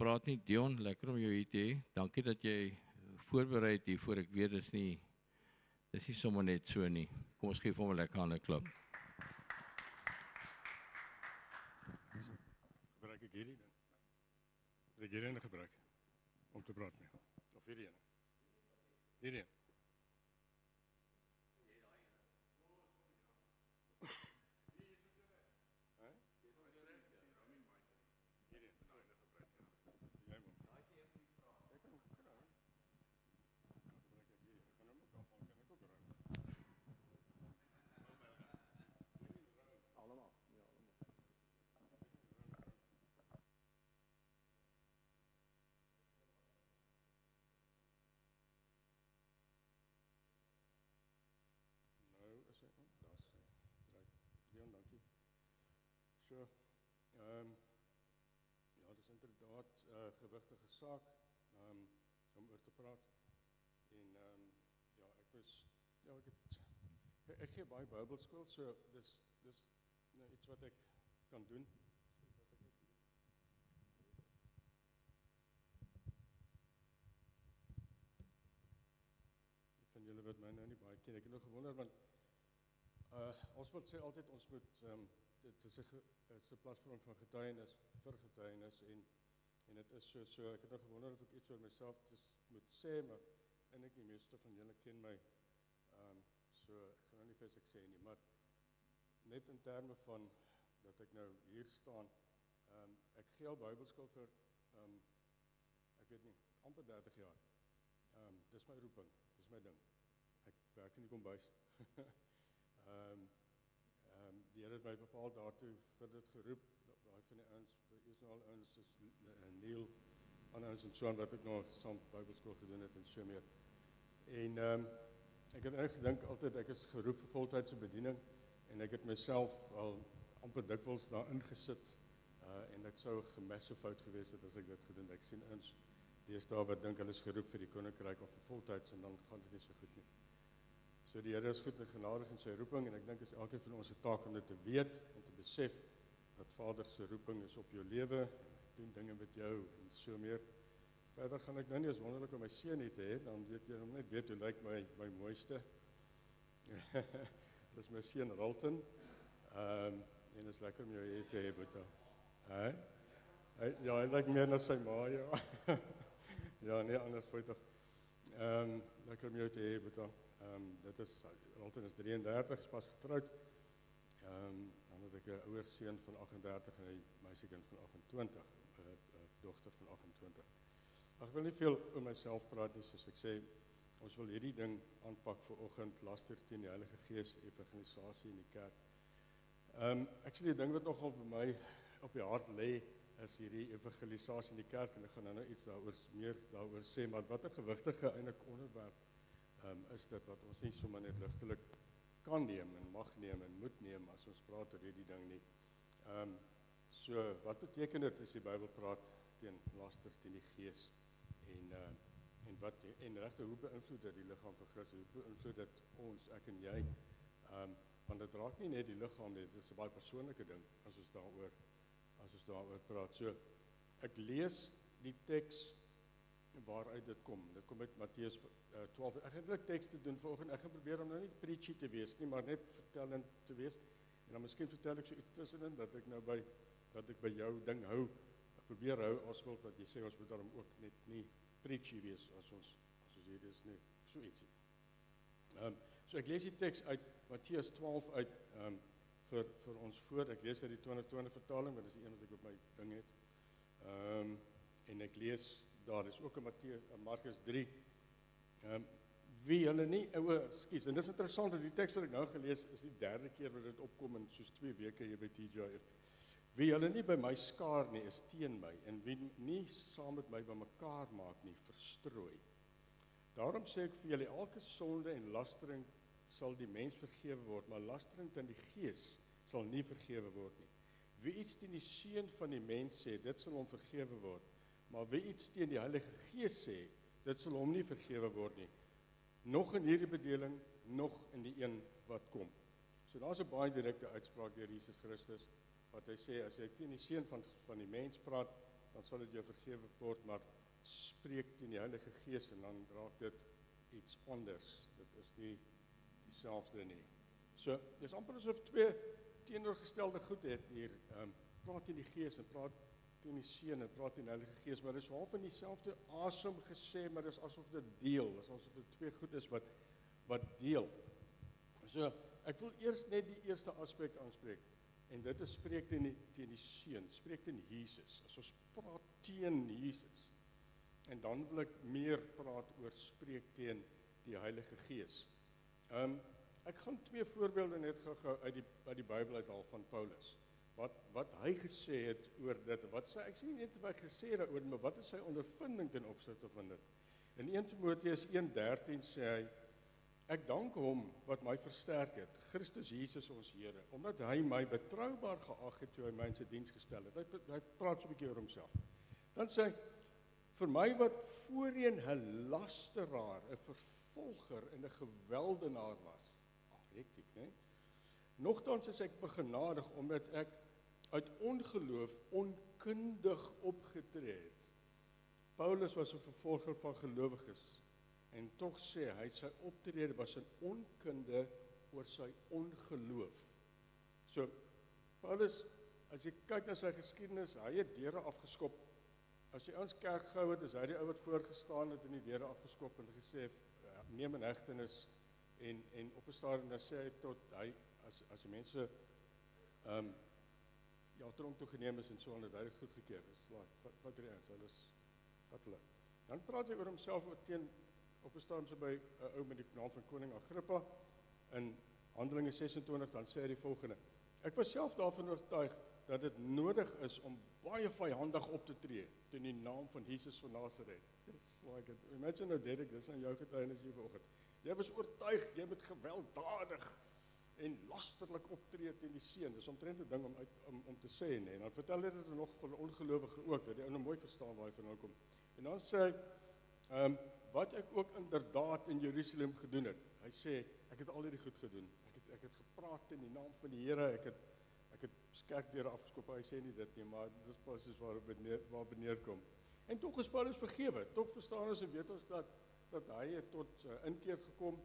praat nie. Dion, lekker om jou hier te hê. Dankie dat jy voorberei het hiervoor. Ek weet dis nie sommer net so nie. Kom ons gee vir hom 'n lekker hande klap. Gebruik ek hierdie ding? Wil ek hierdie ene gebruik om te praat mee? Of hierdie ene? Hierdie ene. Leon, dankie. So, ja, dit is inderdaad gewigtige saak om oor te praat. En ja, ek gee baie Bybelskool, so dis nou iets wat ek kan doen. Van julle wat my nou nie baie ken, ek het nog gewonder, want Oswald sê altyd, ons moet, dit is 'n platform van getuienis, vir getuienis, en dit is so, ek het nog gewonder of ek iets oor myself moet sê, maar en die meeste van julle ken my, so ek gaan nou nie vir ek sê nie, maar net in terme van, dat ek nou hier staan, ek gee al Bybelskool vir, ek weet nie, amper 30 jaar, dis my roeping, dis my ding, ek werk in die kombuis, die Here het my bepaal daartoe vir dit geroep, daai van die ouens, die is nou al ouens, soos Neil, ander ouens en so aan, wat ek nog saam Bybelskool gedoen het en so meer. En ek het eintlik gedink altyd, ek is geroep vir voltydse bediening, en ek het myself al amper dikwels daarin gesit, en dit sou 'n gemesse fout gewees het as ek dit gedoen. Ek sien ouens deesdae wat dink hulle is geroep vir die koninkryk of vir voltyds, en dan gaan dit nie so goed nie. So die Here is goed en genadig in sy roeping, en ek dink is elkeen van ons 'n taak om dit te weet en te besef dat Vader se roeping is op jou lewe, doen dinge met jou en so meer. Verder gaan ek nou nie, is wonderlik om my seun hier te hê, dan weet jy net weet hoe lyk my mooiste. Dis my seun Ralton. En is lekker om jou hier te hê, Boeta. Ja, hy lyk meer na sy ma, ja. Ja, nee, anders Boeta. Lekker om jou te hê, Boeta. Dit is, Ralton is 33, is pas getroud. Dan het ek 'n ouer seun van 38 en 'n meisiekind van 28, 'n dogter van 28. Ek wil nie veel oor myself praat nie, soos ek sê, ons wil hierdie ding aanpak vir oggend, laster teen die Heilige Gees, evangelisasie in die kerk. Ek sê die ding wat nogal by my op die hart lê, is hierdie evangelisasie in die kerk, en ek gaan nou iets meer daaroor sê, maar wat 'n gewigtige eintlik onderwerp is dit wat ons nie sommer net ligtelik kan neem en mag neem en moet neem as ons praat oor hierdie ding nie. So wat beteken dit as die Bybel praat teen laster teen die Gees, en regtig hoe beïnvloed dit die liggaam van Christus, hoe beïnvloed dit ons, ek en jy, want dit raak nie net die liggaam nie, dit is 'n baie persoonlike ding as ons daaroor praat. So ek lees die teks waaruit dit kom. Dit kom uit Matteus 12. Ek gaan eintlik tekste doen vanoggend. Ek gaan probeer om nou nie preachy te wees nie, maar net vertellend te wees. En dan miskien vertel ek so iets tussenin dat ek by jou ding hou. Ek probeer hou Oswald wat jy sê ons moet daarom ook net nie preachy wees as ons hier is nie. So ietsie. So ek lees die teks uit Matteus 12 uit vir ons voor. Ek lees uit die 2020 vertaling, want dit is die een wat ek op my ding het. En ek lees daar is ook in Markus 3. Wie hulle nie, skus, en dis interessant dat die teks wat ek nou gelees is die derde keer wat dit opkom in soos 2 weke hier by TJF. Wie hulle nie by my skaar nie, is teen my, en wie nie saam met my bymekaar maak nie, verstrooi. Daarom sê ek vir julle, elke sonde en lastering sal die mens vergewe word, maar lastering teen die Gees sal nie vergewe word nie. Wie iets teen die Seun van die mens sê, dit sal hom vergewe word. Maar wie iets teen die Heilige Gees sê, dit sal hom nie vergewe word nie. Nog in hierdie bedeling, nog in die een wat kom. So daar's 'n baie direkte uitspraak deur Jesus Christus, wat hy sê, as jy teen die Seun van die mens praat, dan sal dit jou vergewe word, maar spreek teen die Heilige Gees en dan raak dit iets anders. Dit is nie dieselfde nie. So, dis amper asof twee teenoorgestelde goed het hier. Praat teen die Gees en praat teen die Seun en praat teen die Heilige Gees, maar dis half in dieselfde asem gesê, maar dis asof dit deel, dis asof dit twee goed is wat deel. So, ek wil eers net die eerste aspek aanspreek, en dit is spreek teen die Seun, spreek teen Jesus, as ons praat teen Jesus, en dan wil ek meer praat oor spreek teen die Heilige Gees. Ek gaan twee voorbeelde net gou uit die Bybel uithaal van Paulus, wat hy gesê het oor dit, ek sê nie net wat hy gesê het oor, maar wat is sy ondervinding ten opsigte van dit. In 1 Timoteus 1:13 sê hy, ek dank hom wat my versterk het, Christus Jesus ons Here, omdat hy my betroubaar geag het toe hy my in sy diens gestel het. Hy praat so 'n bietjie oor homself. Dan sê hy, vir my wat voorheen 'n lasteraar, 'n vervolger en 'n geweldenaar was. Hektiek, né? Nogtans is ek begenadig omdat ek uit ongeloof onkundig opgetree het. Paulus was 'n vervolger van gelowiges en tog sê hy sy optrede was in onkunde oor sy ongeloof. So, Paulus, as jy kyk na sy geskiedenis, hy het deure afgeskop. As jy ons kerk gehou het, is hy die ou wat voorgestaan het en die deure afgeskop en gesê, neem in hegtenis, en op 'n stadium dan sê hy tot hy, as die mense tronk toe geneem is en so en dit goedgekeur is, wat die eens, wat hulle. Dan praat hy oor homself op 'n stadium so by 'n ou met die naam van koning Agrippa, in Handelinge 26, dan sê hy die volgende, ek was self daarvan oortuig dat dit nodig is om baie vyandig op te tree teen die naam van Jesus van Nazareth. Dis like it. Imagine nou Derek, dis aan jou getuienis hier vanoggend. Jy was oortuig, jy moet gewelddadig en lasterlik optree teen die Seun. Dis omtrent 'n ding om te sê, nee. En dan vertel hy dit nog vir ongelowige ook, dat die ou nou mooi verstaan waar hy vandaan kom. En dan sê hy, wat ek ook inderdaad in Jerusalem gedoen het. Hy sê, ek het al hierdie goed gedoen. Ek het gepraat in die naam van die Here, ek het kerkdeure afgeskop, hy sê nie dit nie, maar dit is presies waar neerkom. En tog is Paulus vergewe, tog verstaan ons en weet ons dat hy het tot inkeer gekom,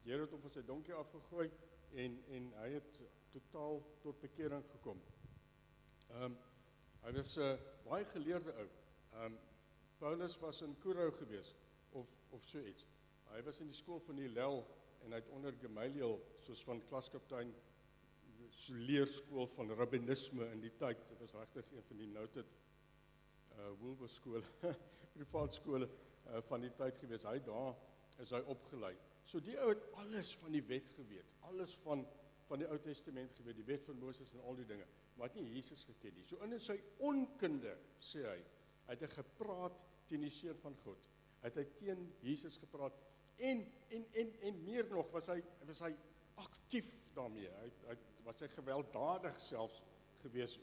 die Here het hom van sy donkie afgegooi, en hy het totaal tot bekering gekom. Hy was 'n baie geleerde ou. Paulus was in Kurou gewees, of so iets. Hy was in die skool van Hillel, en hy het onder Gamaliel, soos van klaskaptein, leerskool van rabbinisme in die tyd. Dit was regtig een van die noted Wilbur skole, privaat skole van die tyd gewees. Daar is hy opgelei. So die ou het alles van die wet geweet, alles van die Ou Testament geweet, die wet van Moses en al die dinge, maar het nie Jesus geken nie. So in sy onkunde, sê hy, het hy gepraat teen die Seun van God. Het hy teen Jesus gepraat, en meer nog, was hy aktief daarmee. Was hy gewelddadig selfs gewees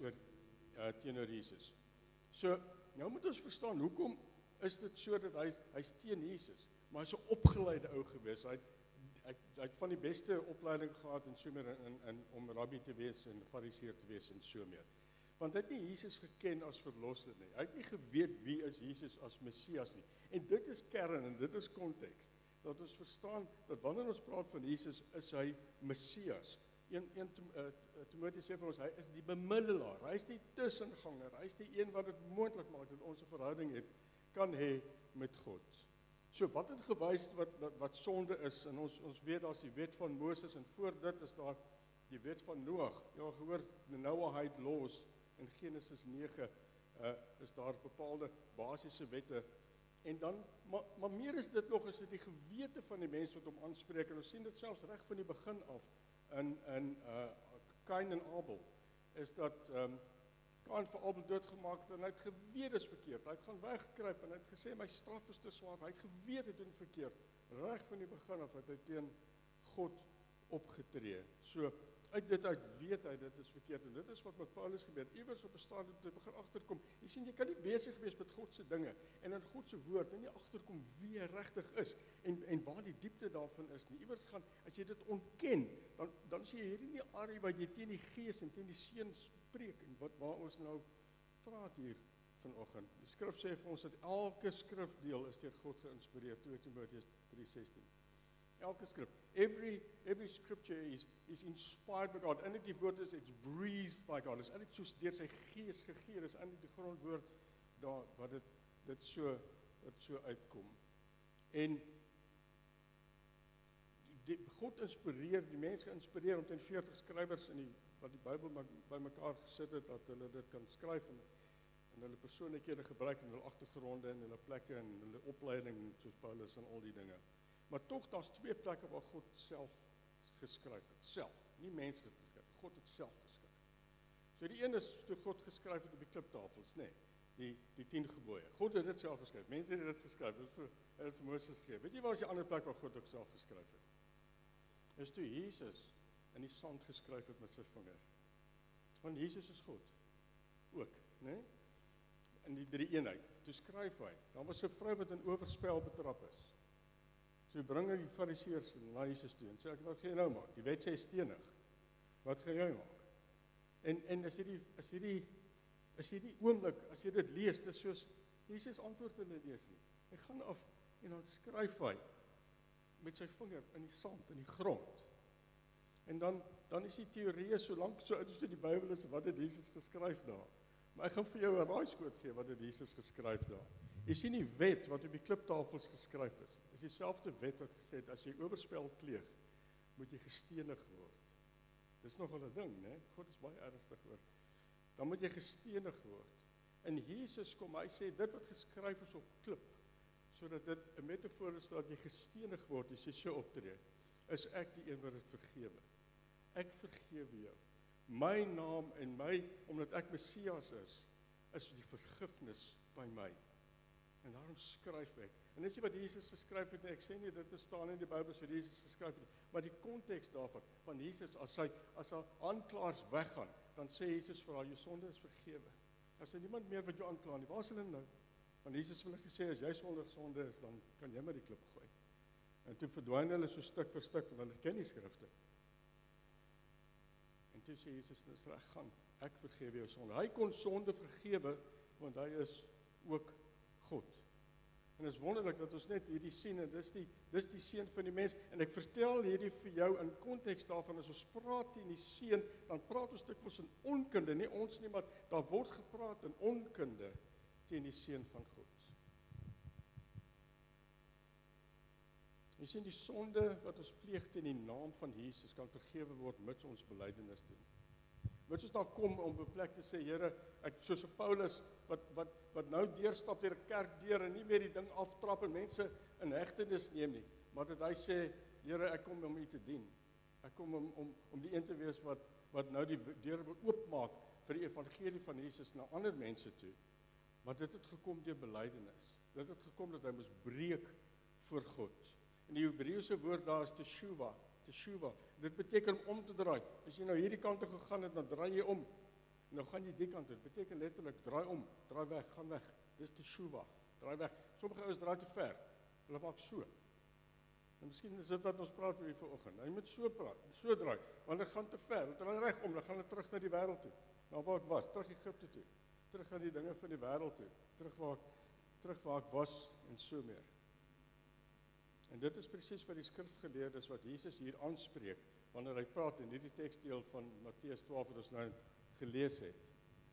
teenoor Jesus. So, nou moet ons verstaan, hoekom is dit so dat hy's teen Jesus, maar hy's 'n opgeleide ou gewees. Hy het van die beste opleiding gehad en so meer om rabbi te wees en fariseer te wees en so meer. Want hy het nie Jesus geken as verlosser nie. Hy het nie geweet wie is Jesus as Messias nie. En dit is kern en dit is konteks. Dat ons verstaan dat wanneer ons praat van Jesus, is hy Messias. Timoteus sê vir ons, hy is die bemiddelaar, hy is die tussenganger, hy is die een wat dit moontlik maak dat ons 'n verhouding kan hê met God. So wat het gewys wat sonde is, en ons weet daar's die wet van Moses, en voor dit is daar die wet van Noag. Ja, gehoor, die Noahide laws in Genesis 9 is daar bepaalde basiese wette. En dan, maar meer is dit nog, is dit die gewete van die mens wat hom aanspreek, en ons sien dit selfs reg van die begin af, in Kain en Abel, is dat Kain vir Abel doodgemaak het, en hy het geweet is verkeerd, hy het gaan weggekruip, en hy het gesê, my straf is te swaar, hy het geweet het doen verkeerd, reg van die begin af, het hy teen God opgetree. So, uit weet hy, dit is verkeerd, en dit is wat met Paulus gebeur, iewers op 'n stadium te begin agterkom, jy sien, jy kan nie besig wees met God se dinge, en in God se woord, en nie agterkom wie hy regtig is, en waar die diepte daarvan is nie, iewers gaan, as jy dit ontken, dan sê jy hierdie nie area waar jy teen die Gees en teen die Seun spreek, en waar ons nou praat hier vanoggend. Die skrif sê vir ons dat elke skrifdeel is deur God geïnspireer, 2 Timoteus 3:16. Elke skrif, every scripture is inspired by God. En die woord is, it's breathed by God. Dit is eintlik soos deur sy gees gegee, dis eintlik die grondwoord daar wat dit so uitkom. En God inspireer, die mens geïnspireer om 40 skrywers wat die Bybel bymekaar gesit het, dat hulle dit kan skryf en hulle persoonlikhede gebruik en hulle agtergronde en hulle plekke en hulle opleiding soos Paulus en al die dinge. Maar tog daar's 2 plekke waar God self geskryf het, self, nie mense het geskryf, God het self geskryf. So die een is toe God geskryf het op die kliptafels, nê, die 10 gebooie. God het dit self geskryf. Mense het dit geskryf, dit het vir Moses gegee. Weet jy waar is die ander plek waar God ook self geskryf het? Is toe Jesus in die sand geskryf het met sy vinger. Want Jesus is God ook, né? In die 3 eenheid. Toe skryf hy. Daar was 'n vrou wat in oorspel betrap is. Toe bring hy die Fariseërs na Jesus toe en sê ek, wat gaan jy nou maak? Die wet sê stenig. Wat gaan jy maak? En as hierdie oomblik, as jy dit lees, dis soos Jesus antwoord hulle lees nie. Hy gaan af en dan skryf hy met sy vinger in die sand, in die grond. En dan is die teorie so lank so uit as die Bybel is, wat het Jesus geskryf daar? Maar ek gaan vir jou 'n raaiskoot gee wat het Jesus geskryf daar. Jy sien die wet wat op die kliptafels geskryf is dieselfde wet wat gesê het, as jy oorspel pleeg, moet jy gestenig word. Dis nogal 'n ding, né? God is baie ernstig oor. Dan moet jy gestenig word. En Jesus kom, hy sê, dit wat geskryf is op klip, sodat dit 'n metafoor is dat jy gestenig word, as jy so optree, is ek die een wat dit vergewe. Ek vergewe jou. My naam en omdat ek Messias is die vergifnis by my. En daarom skryf ek. En dis nie wat Jesus geskryf het nie, ek sê nie, dit staan in die Bybel vir Jesus geskryf het, maar die konteks daarvan, van Jesus, as hy aanklaers weggaan, dan sê Jesus vir haar, jou sonde is vergewe. As daar niemand meer wat jou aankla nie, waar is hulle nou? Want Jesus het hulle gesê, as jy sonder sonde is, dan kan jy maar die klip gooi. En toe verdwyn hulle so stuk vir stuk, want hulle ken die skrifte. En toe sê Jesus, dis reg, gaan, ek vergewe jou sonde. Hy kon sonde vergewe, want hy is ook God. En dit is wonderlik dat ons net hierdie sien, en dis die seun van die mens, en ek vertel hierdie vir jou in konteks daarvan, as ons praat in die seun, dan praat ons dikwels in onkunde, nie ons nie, maar daar word gepraat in onkunde teen die seun van God. Jy sien, die sonde wat ons pleeg teen die naam van Jesus kan vergewe word, mits ons belydenis doen. Mits ons daar kom om 'n plek te sê, Here, ek soos Paulus wat nou deurstap deur 'n kerkdeur en nie meer die ding aftrap en mense in hegtenis neem nie, maar dat hy sê, Here, ek kom om U te dien. Ek kom om die een te wees wat nou die deur wil oopmaak vir die evangelie van Jesus na ander mense toe. Maar dit het gekom deur belydenis. Dit het gekom dat hy moes breek voor God. En die Hebreëse woord daar is teshuva. Dit beteken om te draai. As jy nou hierdie kant toe gegaan het, dan draai jy om. En nou gaan jy die kant toe. Dit beteken letterlik draai om, draai weg, gaan weg. Dis teshuva, draai weg. Sommige ouens draai te ver. Hulle maak so. En miskien is dit wat ons praat oor hier vanoggend. Jy moet so praat, so draai, want hulle gaan te ver. Hulle draai reg om, dan gaan hulle terug na die wêreld toe. Nou waar ek was, terug Egipte toe. Terug aan die dinge van die wêreld toe. Terug waar ek was en so meer. En dit is presies wat die skrifgeleerdes wat Jesus hier aanspreek, wanneer hy praat in hierdie teksdeel van Matteus 12 wat ons nou gelees het,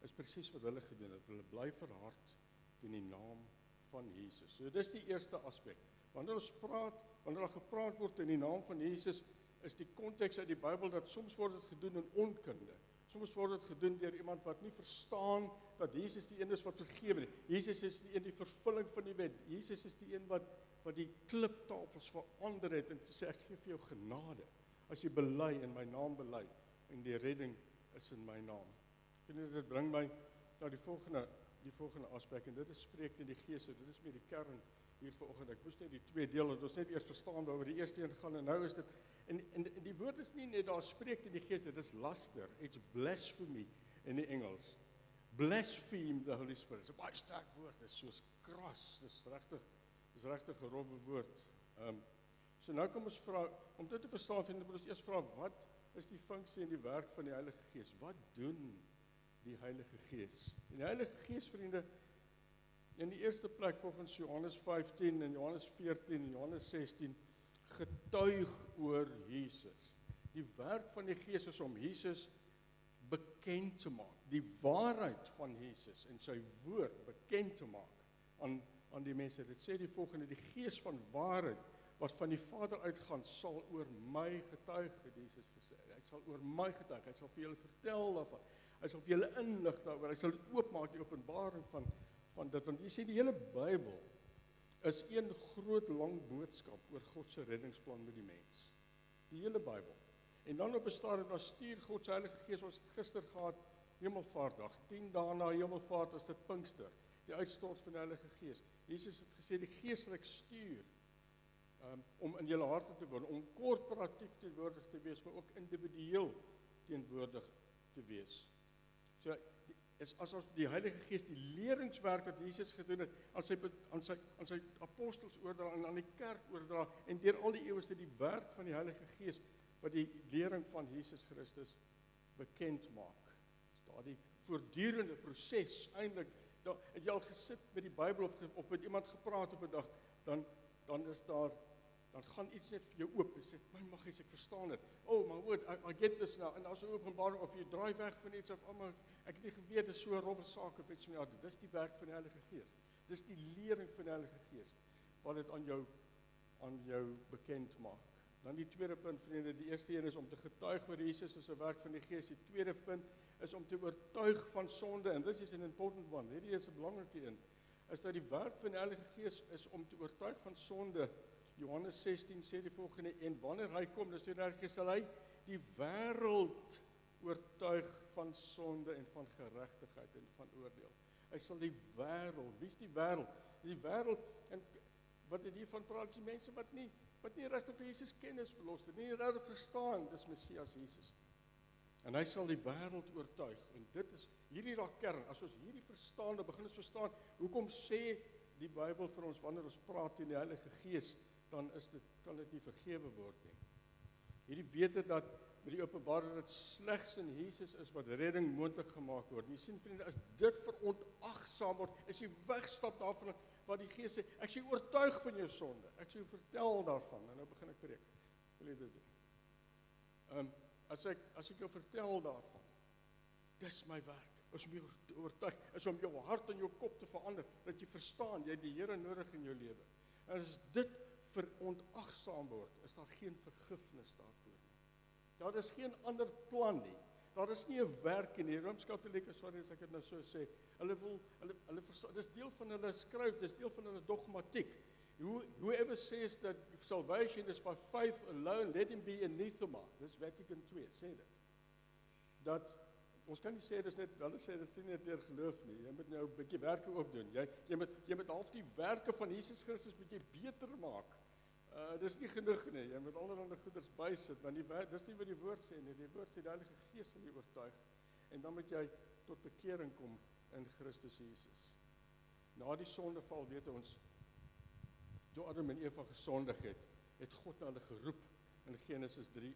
is presies wat hulle gedoen het. Hulle bly verhard in die naam van Jesus. So dis die eerste aspek. Wanneer daar gepraat word in die naam van Jesus, is die konteks uit die Bybel dat soms word dit gedoen in onkunde. Soms word dit gedoen deur iemand wat nie verstaan dat Jesus die een is wat vergewe nie. Jesus is die een die vervulling van die wet. Jesus is die een wat die kliptafels verander het en sê, ek gee vir jou genade, as jy bely in my naam bely, en die redding is in my naam. En dit bring my na die volgende aspek, en dit is spreek in die gees, dit is meer die kern hier vanoggend. Ek moes net die twee deel, dat ons net eers verstaan waaroor die eerste een gaan, en nou is dit, en die woord is nie net daar spreek in die gees, dit is laster, it's blasphemy in die Engels. Blaspheme the Holy Spirit, dit is 'n baie sterk woord, dit is soos kras, dit is regtig 'n rowwe woord. So nou kom ons vra, om dit te verstaan, moet ons eers vra, wat is die funksie en die werk van die Heilige Gees? Wat doen die Heilige Gees? En die Heilige Gees, vriende, In die eerste plek volgens Johannes 15 en Johannes 14 en Johannes 16 getuig oor Jesus. Die werk van die Gees is om Jesus bekend te maak, die waarheid van Jesus en sy woord bekend te maak aan die mense. Dit sê die volgende: die Gees van waarheid wat van die Vader uitgaan, sal oor my getuig, het Jesus gesê. Hy sal oor my getuig, hy sal vir julle vertel daarvan, hy sal vir julle inlig daaroor, hy sal dit oopmaak, die openbaring van dit, want jy sê die hele Bybel is een groot lang boodskap oor God se reddingsplan met die mens. Die hele Bybel. En dan op 'n stadium, dan stuur God se Heilige Gees, ons het gister gehad, Hemelvaartdag, 10 dae na Hemelvaart is dit Pinkster, die uitstort van die Heilige Gees. Jesus het gesê, die Gees sal ek stuur, om in julle harte te woon, om korporatief teenwoordig te wees, maar ook individueel teenwoordig te wees. So, is asof die Heilige Gees die leringswerk wat Jesus gedoen het, aan sy apostels oordra en aan die kerk oordra, en deur al die eeue is dit die werk van die Heilige Gees, wat die lering van Jesus Christus bekend maak. Is daar die voortdurende proses, eintlik, het jy al gesit met die Bybel, of met iemand gepraat op 'n dag, dan gaan iets net vir jou oop, en sê, my maggies, ek verstaan dit, oh my word, I get this now, en as 'n openbaring, of jy draai weg van iets, of allemaal, ek het nie geweet, dit is so 'n rowwe saak, of iets van jou, dis die werk van die Heilige Gees, dis die lering van die Heilige Gees, wat dit aan jou bekend maak. Dan die tweede punt, vriende, die eerste een is om te getuig oor Jesus, is 'n werk van die Gees, die tweede punt is om te oortuig van sonde, en this is an important one, hierdie is 'n belangrike een, is dat die werk van die Heilige Gees is om te oortuig van sonde. Johannes 16 sê die volgende, en wanneer hy kom, dis die Heilige Gees, sal hy die wêreld oortuig van sonde en van geregtigheid en van oordeel. Hy sal die wêreld, wie is die wêreld? Die wêreld, en wat het hiervan praat, is die mense wat nie regtig vir Jesus kennis verlos het, nie regtig verstaan, dis Messias Jesus. En hy sal die wêreld oortuig, en dit is hierdie raak kern, as ons hierdie verstaan, dan begin ons verstaan, hoekom sê die Bybel vir ons, wanneer ons praat in die Heilige Gees, dan kan dit nie vergewe word nie. Hierdie wete dat met die openbaring dat slegs in Jesus is wat redding moontlik gemaak word. Jy sien vriende, as dit verontagsaam word, is jy wegstap daarvan wat die Gees sê, ek sê oortuig van jou sonde, ek sê vertel daarvan, en nou begin ek preek. Wil jy dit doen? As ek jou vertel daarvan, dis my werk, is om jou te oortuig, is om jou hart en jou kop te verander, dat jy verstaan, jy het die Here nodig in jou lewe. En as dit verontagsaam word, is daar geen vergifnis daarvoor nie. Daar is geen ander plan nie. Daar is nie 'n werk in die Rooms-Katolieke, sorry as ek dit nou so sê, hulle verstaan, dis deel van hulle skryf, dis deel van hulle dogmatiek. Whoever says that salvation is by faith alone, let him be anathema. Dis Vatican II, sê dit. Dat, ons kan nie sê, hulle sê, dis nie net deur geloof nie, jy moet nou 'n bietjie werke ook doen, jy moet half die werke van Jesus Christus moet jy beter maak. Dis nie genoeg nie, jy moet allerhande goeders bysit, want dis nie wat die woord sê nie, die woord sê die Heilige Gees sal jy oortuig, en dan moet jy tot bekering kom in Christus Jesus. Na die sondeval weet ons, toe Adam en Eva gesondig het God na hulle geroep in Genesis 3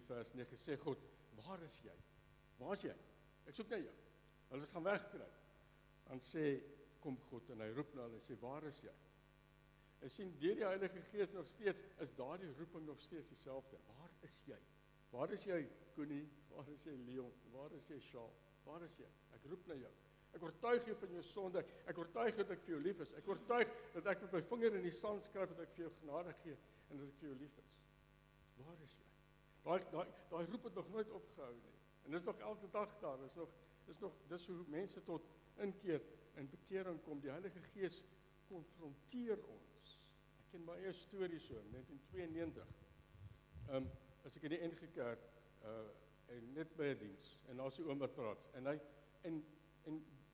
vers 9, sê God, waar is jy? Waar is jy? Ek soek na jou. Hulle gaan wegkry. Dan sê, kom God en hy roep na hulle en sê, waar is jy? En sien, deur die Heilige Gees nog steeds, is daardie roeping nog steeds dieselfde. Waar is jy? Waar is jy, Koenie? Waar is jy, Leon? Waar is jy, Shaal? Waar is jy? Ek roep na jou. Ek oortuig jou van jou sonde. Ek oortuig dat ek vir jou lief is. Ek oortuig dat ek met my vinger in die sand skryf dat ek vir jou genade gee en dat ek vir jou lief is. Waar is jy? Daai roep het nog nooit opgehou nie. En dis nog elke dag daar. Dis hoe mense tot inkeer en bekering kom. Die Heilige Gees konfronteer ons. Ek ken my eie storie so, in 1992. As ek in die NG Kerk, en net by 'n diens, en daar's 'n oom wat praat, en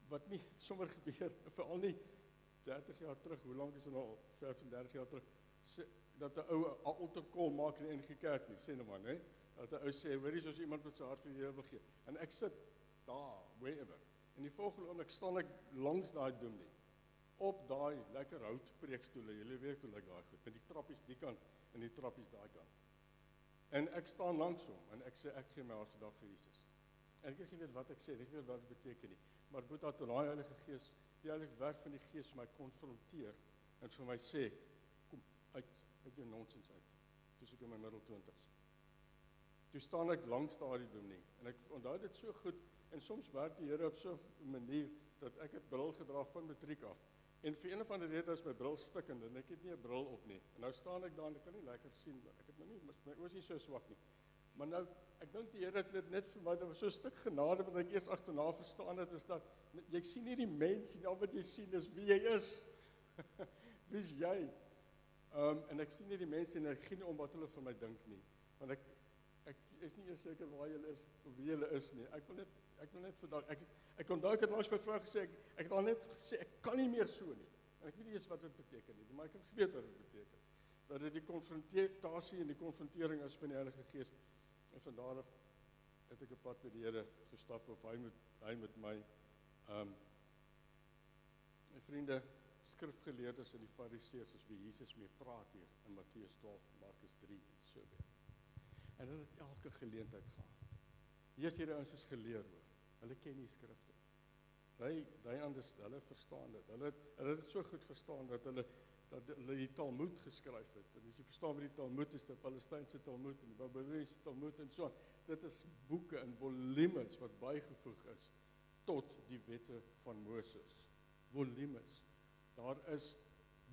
wat nie sommer gebeur, veral nie 30 jaar terug, hoe lank is dit nou al, 35 jaar terug, dat 'n ou 'n altaarkol maak in die NG Kerk nie, sê nou maar, né? Dat 'n ou sê, hoorie, soos iemand wat sy hart vir die Here wil gee. En ek sit daar, wherever. En die volgende oomblik staan ek langs daai dominee, op daai lekker hout preekstoele, julle weet hoe lyk daai goed, met die trappies die kant en die trappies daai kant. En ek staan langs hom en ek sê, ek gee my hart vandag vir Jesus. En ek weet nie wat ek sê, ek weet wat dit beteken nie. Maar Boeta, toe daai Heilige Gees die Heilige werk van die Gees vir my konfronteer en vir my sê, kom uit jou nonsens uit. Toe ek in my middel 20's. Toe staan ek langs daardie dominee en ek onthou dit so goed en soms werk die Here op so 'n manier dat ek het bril gedra van matriek af. En vir een of ander rede is my bril stikkend en ek het nie 'n bril op nie. En nou staan ek daar en ek kan nie lekker sien. Ek het nou nie my oë is nie so swak nie. Maar nou ek dink die Here het dit net vir my, daar was so 'n stuk genade wat ek eers agterna verstaan het, is dat jy sien nie die mens nie, al wat jy sien is wie jy is. Wie's jy? En ek sien nie die mense en ek gee nie om wat hulle van my dink nie. Want ek is nie eers seker waar jy is of wie jy is nie. Ek wil net vandag ek onthou ek het langs my vrou gesê ek het al net gesê ek kan nie meer so nie. En ek weet nie eens wat dit beteken nie, maar ek het geweet wat dit beteken. Dat dit die konfrontasie en die konfrontering is van die Heilige Gees. En vandaar het ek 'n pad met die Here gestap of hy met my my vriende skrifgeleerdes en die fariseërs soos wie Jesus mee praat hier in Matteus 12, Markus 3 en so weer. En hulle het elke geleentheid gehad. Hierdie ouens is geleer hoor. Hulle ken die skrifte. Hulle verstaan dit. Hulle het dit so goed verstaan dat hulle die Talmud geskryf het. En as jy verstaan wat die Talmud is, die Palestynse Talmud en die Babyloniese Talmud en so. Dit is boeke in volumes wat bygevoeg is tot die wette van Moses. Volumes. Daar is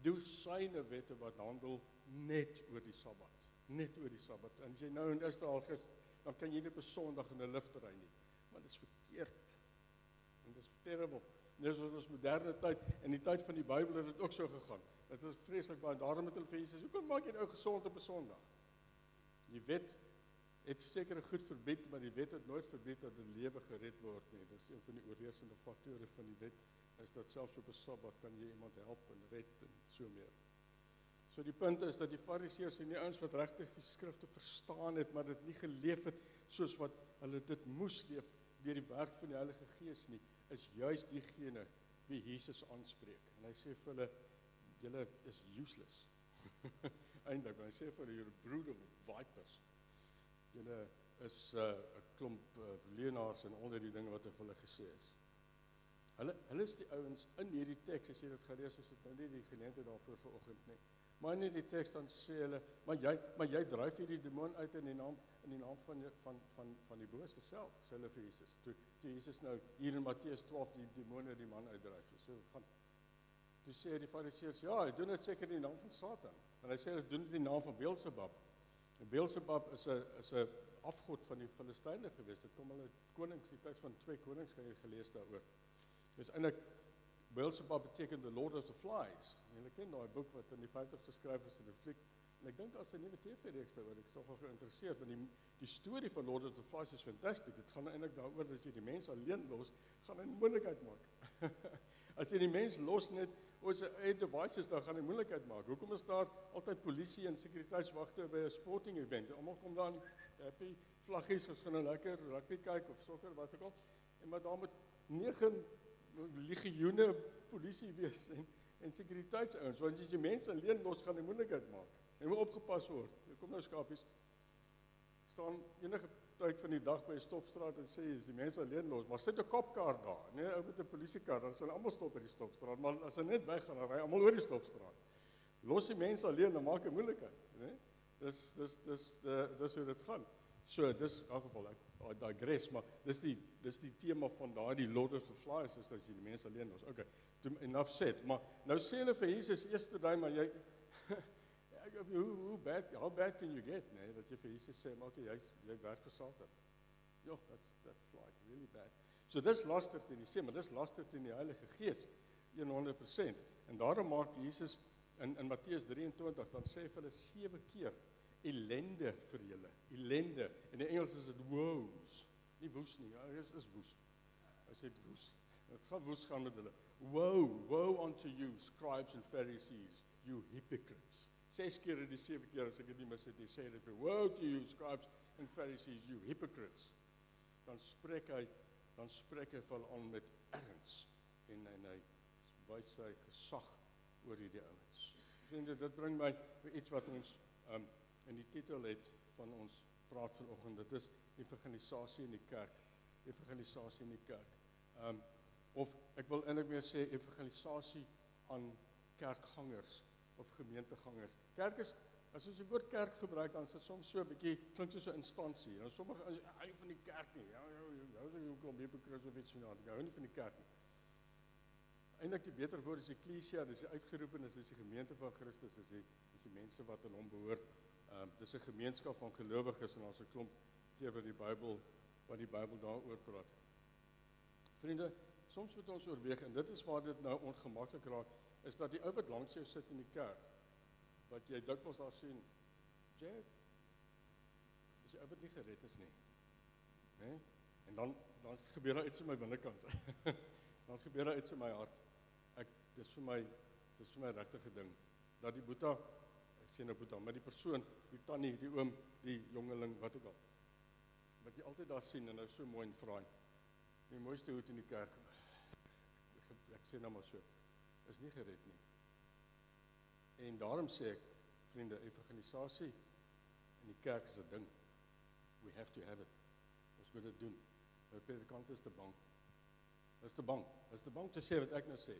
dosyne wette wat handel net oor die Sabbat. Net oor die Sabbat. En as jy nou in Israel is, dan kan jy nie op 'n Sondag in 'n lift ry nie. Want dit is verkeerd. En dit is terrible. Dis wat ons moderne tyd, en die tyd van die Bybel het dit ook so gegaan. Dit is vreeslik baie, daarom het hulle vir Jesus, hoekom maak jy nou gesond op 'n Sondag? Die wet het sekere goed verbied, maar die wet het nooit verbied dat 'n lewe gered word nie. Dit is een van die oorheersende faktore van die wet, is dat selfs op 'n Sabbat kan jy iemand help en red en so meer. So die punt is dat die Fariseërs en die ouens wat regtig die skrifte verstaan het, maar dit nie geleef het soos wat hulle dit moes leef deur die werk van die Heilige Gees nie, is juis diegene wie Jesus aanspreek. En hy sê vir hulle, julle is useless. Eindelik, hy sê vir hulle, you're a brood of vipers. Julle is 'n klomp leenaars en onder die dinge wat hy vir hulle gesê is. Hulle is die ouens in hierdie teks, as jy dit gelees het, nou nie die geleentheid daarvoor vanoggend nie. Maar in die teks dan sê hulle, maar jy dryf hierdie demoon uit in die naam van die bose self, sê hulle vir Jesus. Toe Jesus nou hier in Matteus 12 die demone die man uitdryf. So gaan. Toe sê die Fariseërs, ja, hy doen dit seker in die naam van Satan. En hy sê hy doen dit in die naam van Beelzebub. En Beelzebub is 'n afgod van die Filistyne gewees. Dit kom hulle konings, die tyd van 2 konings kan jy gelees daaroor. Dis eintlik Beelzebub beteken the Lord of the Flies. En jy ken daai boek wat in die 50's geskryf is in 'n fliek. En ek dink as 'n nuwe TV-reeks daaroor, ek is nogal geïnteresseerd want die storie van Lord of the Flies is fantasties. Dit gaan eintlik daaroor dat jy die mens alleen los, gaan hy moeilikheid maak. As jy die mens los net oor sy eie devices, dan gaan hy moeilikheid maak. Hoekom is daar altyd polisie en sekuriteitswagte by 'n sporting event? Almal kom dan happy vlaggies, ons gaan nou lekker rugby kyk of sokker wat ook al. En maar daar moet 9 legioene polisie wees en sekuriteitsouens, want as jy mense alleen los, gaan hy moeilikheid maak. Jy moet opgepas word. Kom nou skapies. Staan enige tyd van die dag by 'n stopstraat en sê as die mense alleen los, maar sit 'n kopkar daar, nee, ou met 'n polisiekar, dan sal almal stop by die stopstraat, maar as hy net weggaan, dan ry almal oor die stopstraat. Los die mense alleen, dan maak hy moeilikheid, né? Dis hoe dit gaan. So, dis in elk geval, ek digress, maar dis die tema van daardie Lord of the Flies, is dat jy die mense alleen los. Okay, enough said, maar nou sê hulle vir Jesus eerste daai, maar jy how bad can you get, nee, dat jy vir Jesus sê, maar okay, jy werk vir Satan. Jo, that's like really bad. So dis laster teen die maar dis laster teen die Heilige Gees, 100%. En daarom maak Jesus in Matteus 23, dan sê vir hulle 7 keer, ellende vir julle, ellende. In die Engels is dit woes, nie woes nie, ja, is woes. Hy sê woes, dit gaan woes gaan met hulle. Woe unto you, scribes and Pharisees, you hypocrites. 6 keer in die 7 keer, as ek dit nie mis het nie, sê dit vir, woe to you, scribes and Pharisees, you hypocrites. Dan spreek hy vir hulle aan met erns, en hy wys sy gesag oor hierdie ouens. Vriende, dit bring my iets wat ons in die titel het van ons praat vanoggend. Dit is evangelisasie in die kerk. Evangelisasie in die kerk. Of ek wil eintlik meer sê evangelisasie aan kerkgangers of gemeentegangers. Kerk is, as ons die woord kerk gebruik, dan is dit soms so 'n bietjie, klink soos 'n instansie. En sommige is hy van die kerk nie. Ja, hou so 'n klomp hypocrites of iets van daardie. Ek hou nie van die kerk nie. Eintlik die beter woord is eklesia, dis die uitgeroepenes, dis die gemeente van Christus, dis die mense wat aan hom behoort. Dis 'n gemeenskap van gelowiges en ons 'n klomp keer wat die Bybel daaroor praat. Vriende, soms moet ons oorweeg, en dit is waar dit nou ongemaklik raak, is dat die ou wat langs jou sit in die kerk, wat jy dikwels daar sien, sê, is die ou wat nie gered is nie. Nee? En dan gebeur daar iets in my binnekant. Dan gebeur daar iets in my hart. Dis vir my regtige ding, dat die boeta, ek sê nou boeta, maar die persoon, die tannie, die oom, die jongeling, wat ook al, wat jy altyd daar sien, en nou so mooi en fraai, die mooiste hoed in die kerk, ek sê nou maar so, is nie gered nie. En daarom sê ek, vriende, evangelisasie in die kerk is 'n ding. We have to have it. Ons moet dit doen. Die predikant is te bang. Is te bang te sê wat ek nou sê.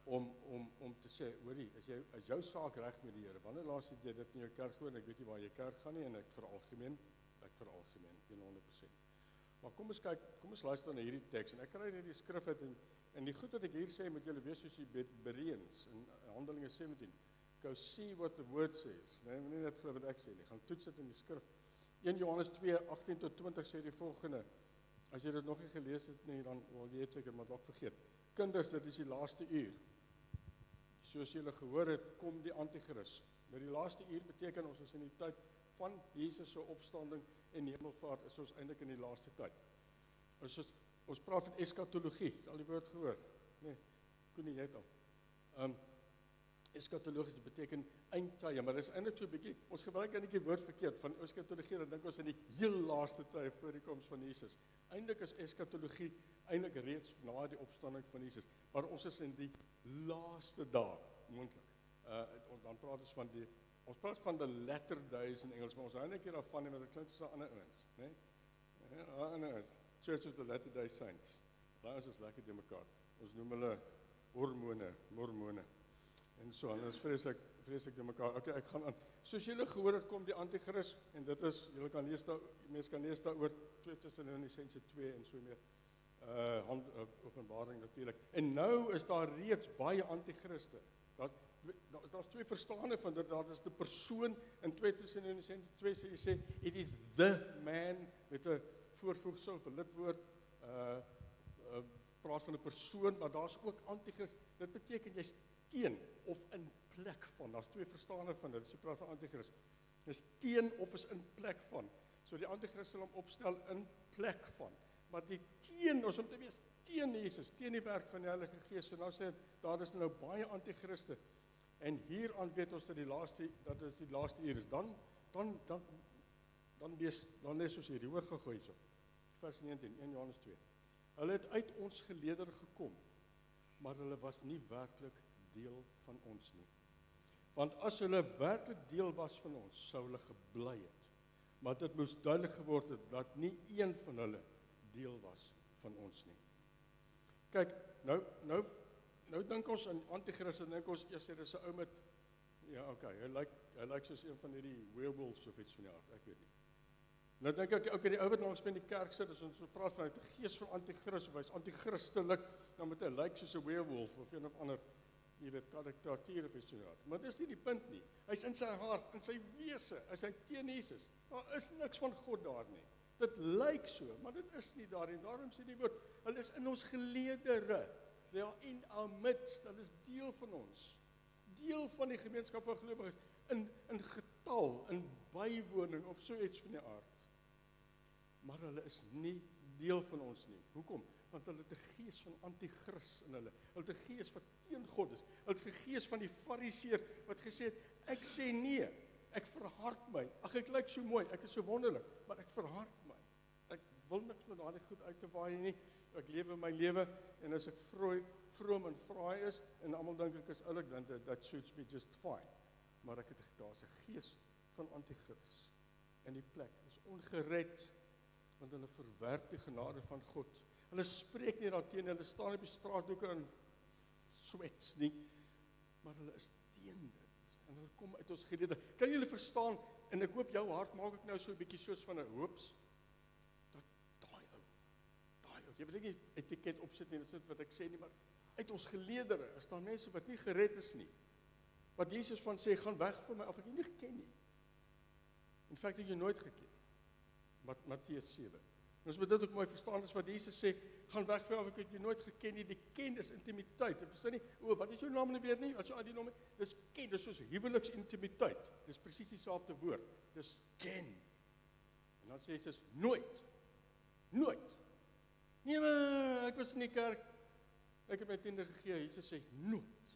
Om te sê, hoorie, is jou saak reg met die Here? Wanneer laas het jy dit in jou kerk gehoor? Ek weet nie waar jy kerk gaan nie, en ek veralgemeen, teen 100%. Maar kom ons luister na hierdie teks, en ek kry hierdie skrif uit, en die goed wat ek hier sê, moet julle wees soos die Bereans, in Handelinge 17, go see what the word says, nee, nie net glo wat ek sê nie, gaan toets dit in die skrif. 1 Johannes 2, 18 tot 20 sê die volgende, as jy dit nog nie gelees het nie, dan wil jy het seker, maar dalk vergeet. Kinders, dit is die laaste uur. Soos julle gehoor het, kom die Antichrist. Nou die laaste uur beteken ons is in die tyd van Jesus se opstanding en hemelvaart, is ons eintlik in die laaste tyd. Ons praat van eskatologie, al die woord gehoor. Nee, Koenie, jy het al. Eskatologisch, dit beteken eindtye, maar dit is eintlik so 'n bietjie, ons gebruik eintlik die woord verkeerd, van eskatologie, dan dink ons in die heel laaste tye voor die koms van Jesus. Eintlik is eskatologie eintlik reeds na die opstanding van Jesus, maar ons is in die laaste dae, moontlik. Dan praat ons praat van the latter days in Engels, maar ons hou net keer daarvan, want dit klink so ander ouens, né? Ja, ander ouens, Church of the Latter Day Saints. Daai ons is lekker te mekaar. Ons noem hulle mormone. En so, en ons vrees ek te mekaar. Okay, ek gaan aan. Soos julle gehoor het, kom die Antichrist, en dit is, julle kan lees daar, mense kan lees daaroor 2 Tessalonisense 2 en so meer. Openbaring natuurlik. En nou is daar reeds baie antichriste. Daar's 2 verstande van dit. Daar is die persoon in 2 Tessalonisense 2 sê it is the man met 'n voorvoegsel vir lidwoord. Praat van 'n persoon, maar daar's ook antichrist. Dit beteken jy's teen of in plek van. Daar's 2 verstande van dit. As jy praat van antichrist, is teen of is in plek van. So die antichrist sal hom opstel in plek van. Maar die teen, ons om te wees teen Jesus, teen die werk van die Heilige Gees. So nou sê daar is nou baie antichriste. En hieraan weet ons dat die laaste uur is. Dan lees ons hierdie, hoor gou hierso. Vers 19, 1 Johannes 2. Hulle het uit ons geleedere gekom, maar hulle was nie werklik deel van ons nie. Want as hulle werklik deel was van ons, sou hulle gebly het. Maar dit moes duidelik geword het dat nie een van hulle deel was van ons nie. Kyk, nou dink ons aan Antichrist, en dink ons eers dit is 'n ou met, ja, okay, hy lyk soos een van hierdie werewolves of iets van die aard, ek weet nie. Nou dink ek, okay, die ou wat langs by die kerk sit, as ons so praat van die gees van Antichrist, of hy's antichristelik, dan moet hy lyk soos 'n werewolf, of een of ander, jy weet, karikatuur of iets van die aard. Maar dis nie die punt nie. Hy's in sy hart, in sy wese, is hy teen Jesus. Daar is niks van God daar nie. Dit lyk so, maar dit is nie daar, en daarom sê die woord, hulle is in ons geleedere, they are in our midst, hulle is deel van ons, deel van die gemeenskap van gelowiges, in getal, in bywoning, of so iets van die aard. Maar hulle is nie deel van ons nie. Hoekom? Want hulle het 'n gees van antichrist in hulle. Hulle het 'n gees wat teen God is. Hulle het 'n gees van die fariseer wat gesê het, ek sê nee, ek verhard my. Ag, ek lyk so mooi, ek is so wonderlik, maar ek verhard my. Ek wil niks met daardie goed uit te waai nie. Ek lewe my lewe, en as ek vroom en fraai is, en almal dink ek is oulik, dan that suits me just fine. Maar daar's 'n gees van antichrist in die plek. Is ongered, want hulle verwerp die genade van God. Hulle spreek nie daarteen, hulle staan op die straathoeke en swets nie, maar hulle is teen dit, en hulle kom uit ons gelede. Kan julle verstaan, en ek hoop jou hart maak ek nou so 'n bietjie soos van 'n hoops, dat daai ou, jy wil ek nie etiket opsit nie, dit is wat ek sê nie, maar uit ons geleedere is daar mense wat nie gered is nie, wat Jesus van sê, gaan weg van my af, ek het jy nie geken nie. In feite het jy nooit geken. Matteus 7. En ons moet dit ook mooi verstaan, is wat Jesus sê, gaan weg van my af, ek het jy nooit geken nie, die ken is intimiteit. Ek verstaan nie, wat is jou naam nie weer nie, as jy die naam, dis ken, dis soos huweliksintimiteit, dis presies dieselfde woord, dis ken. En dan sê Jesus, nooit, nee maar, ek was in die kerk, ek het my tiende gegee, Jesus sê, nooit.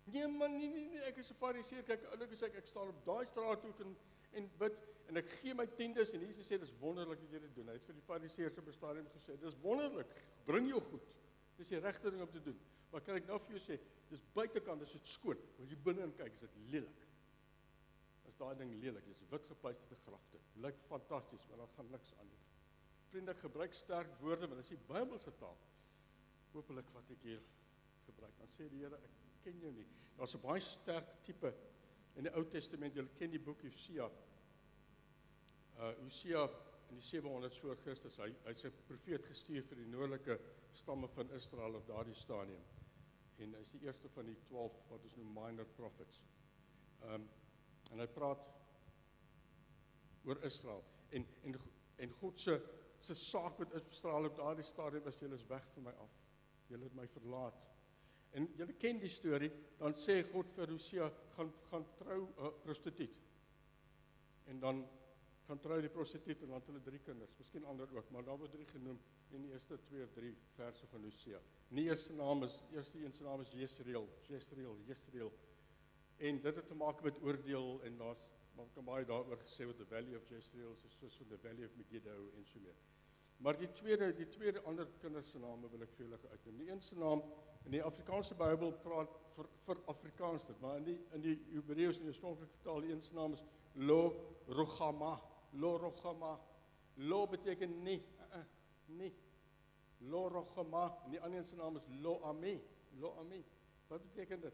Nee man, nee, ek is 'n fariseer, kyk, oulik is ek staan op daai straathoek en bid, en ek gee my tiendes, en Jesus sê, dis wonderlik dat jy dit doen. Hy het vir die fariseërs op 'n stadium gesê, dis wonderlik, bring jou goed, dis die regte ding om te doen. Maar kan ek nou vir jou sê, dis buitekant, dis dit skoon, maar jy binne in kyk, is dit lelik. Is daai ding lelik, dis wit gepleisterde grafte, lyk fantasties, maar daar gaan niks aan nie. Vriende, ek gebruik sterk woorde, maar dis die Bybelse taal. Hoopelik wat ek hier gebruik. Dan sê die Here, ek ken jou nie. Daar's 'n baie sterk tipe in die Ou Testament. Julle ken die boek Hosea. Hosea in die 700s voor Christus. Hy's 'n profeet gestuur vir die noordelike stamme van Israel op daardie stadium. En hy's die eerste van die 12 wat ons noem minor prophets. En hy praat oor Israel. En God se saak met Israel op daardie stadium is, julle is weg van my af. Julle het my verlaat. En julle ken die storie, dan sê God vir Hosea, gaan trou 'n prostituut. En dan gaan trou die prostituut en dan het hulle 3 kinders, miskien ander ook, maar daar word 3 genoem in die eerste 2 of 3 verse van Hosea. En die eerste een se naam is Jezreel. En dit het te maak met oordeel, en daar's kan baie daaroor gesê wat the Valley of Jezreel is, soos van the Valley of Megiddo en so meer. Maar die tweede ander kinders se name wil ek vir julle uitneem. Die een se naam in die Afrikaanse Bybel praat vir Afrikaans dit, maar in die Hebreëus in die oorspronklike taal, die een se naam is Lo-Ruhamah. Lo beteken nie. Lo-Ruhamah, en die ander se naam is Lo-Ami. Wat beteken dit?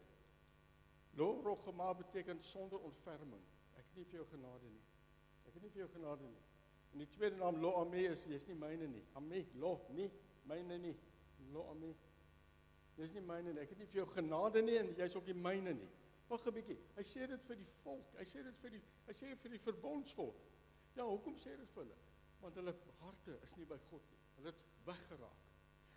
Lo-Ruhamah beteken sonder ontferming. Ek het nie vir jou genade nie. En die tweede naam Lo-Ami is, jy is nie myne nie. Ami, lo, nie, myne nie. Lo-Ami. Jy is nie myne nie. Ek het nie vir jou genade nie, en jy is ook nie myne nie. Wag 'n bietjie. Hy sê dit vir die volk. Hy sê dit vir die verbondsvolk. Ja, hoekom sê dit vir hulle? Want hulle harte is nie by God nie. Hulle het weggeraak.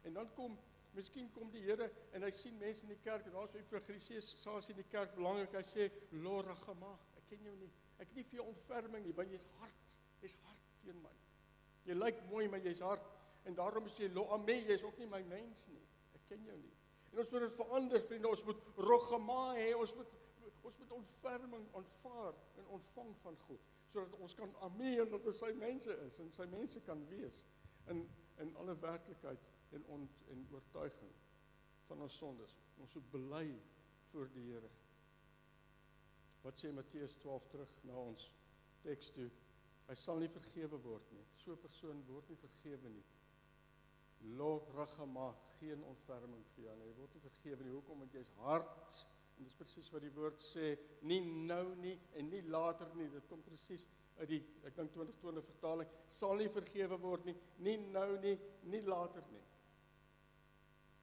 En dan miskien kom die Here en hy sien mense in die kerk, en daar's vir fragilisees in die kerk belangrik. Hy sê, Lo-Ruhamah, ek ken jou nie. Ek het nie vir jou ontferming nie, want jy's hard teen my. Jy lyk mooi, maar jy's hard. En daarom is jy Lo-Ami, jy's ook nie my mens nie. Ek ken jou nie. En ons moet dit verander, vriende, ons moet Ruhamah hê, ons moet ontferming aanvaar en ontvang van God, sodat ons kan ameen dat ons sy mense is, en sy mense kan wees, in alle werklikheid en oortuiging van ons sondes. Ons moet bely voor die Here. Wat sê Matteus 12 terug na ons teks toe? Hy sal nie vergewe word nie. So 'n persoon word nie vergewe nie. Lo-Ruhamah, geen ontferming vir jou nie. Jy word nie vergewe nie. Hoekom? Want jy's hard. En dis presies wat die woord sê, nie nou nie en nie later nie. Dit kom presies uit die, ek dink 2020 vertaling, sal nie vergewe word nie, nie nou nie, nie later nie.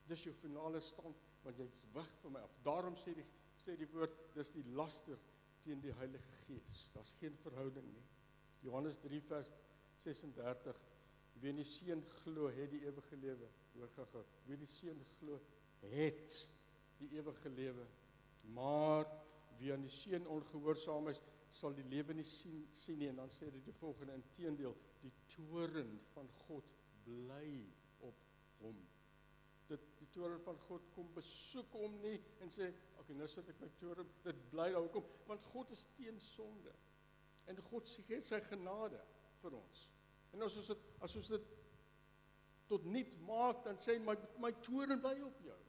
Dis jou finale stand, want jy is weg van my af. Daarom sê die woord, dis die laster teen die Heilige Gees. Daar's geen verhouding nie. Johannes 3 vers 36, wie in die Seun glo, het die ewige lewe. Hoor gou. Wie die Seun glo, het die ewige lewe. Maar wie aan die Seun ongehoorsaam is, sal die lewe nie sien nie. En dan sê dit die volgende, inteendeel, die toorn van God bly op hom. Die toorn van God kom besoek hom nie en sê, okay, nou sit ek my toorn, dit bly daar, hoekom? Want God is teen sonde. En God gee sy genade vir ons. En as ons dit tot niet maak, dan sê hy, my toorn bly op jou.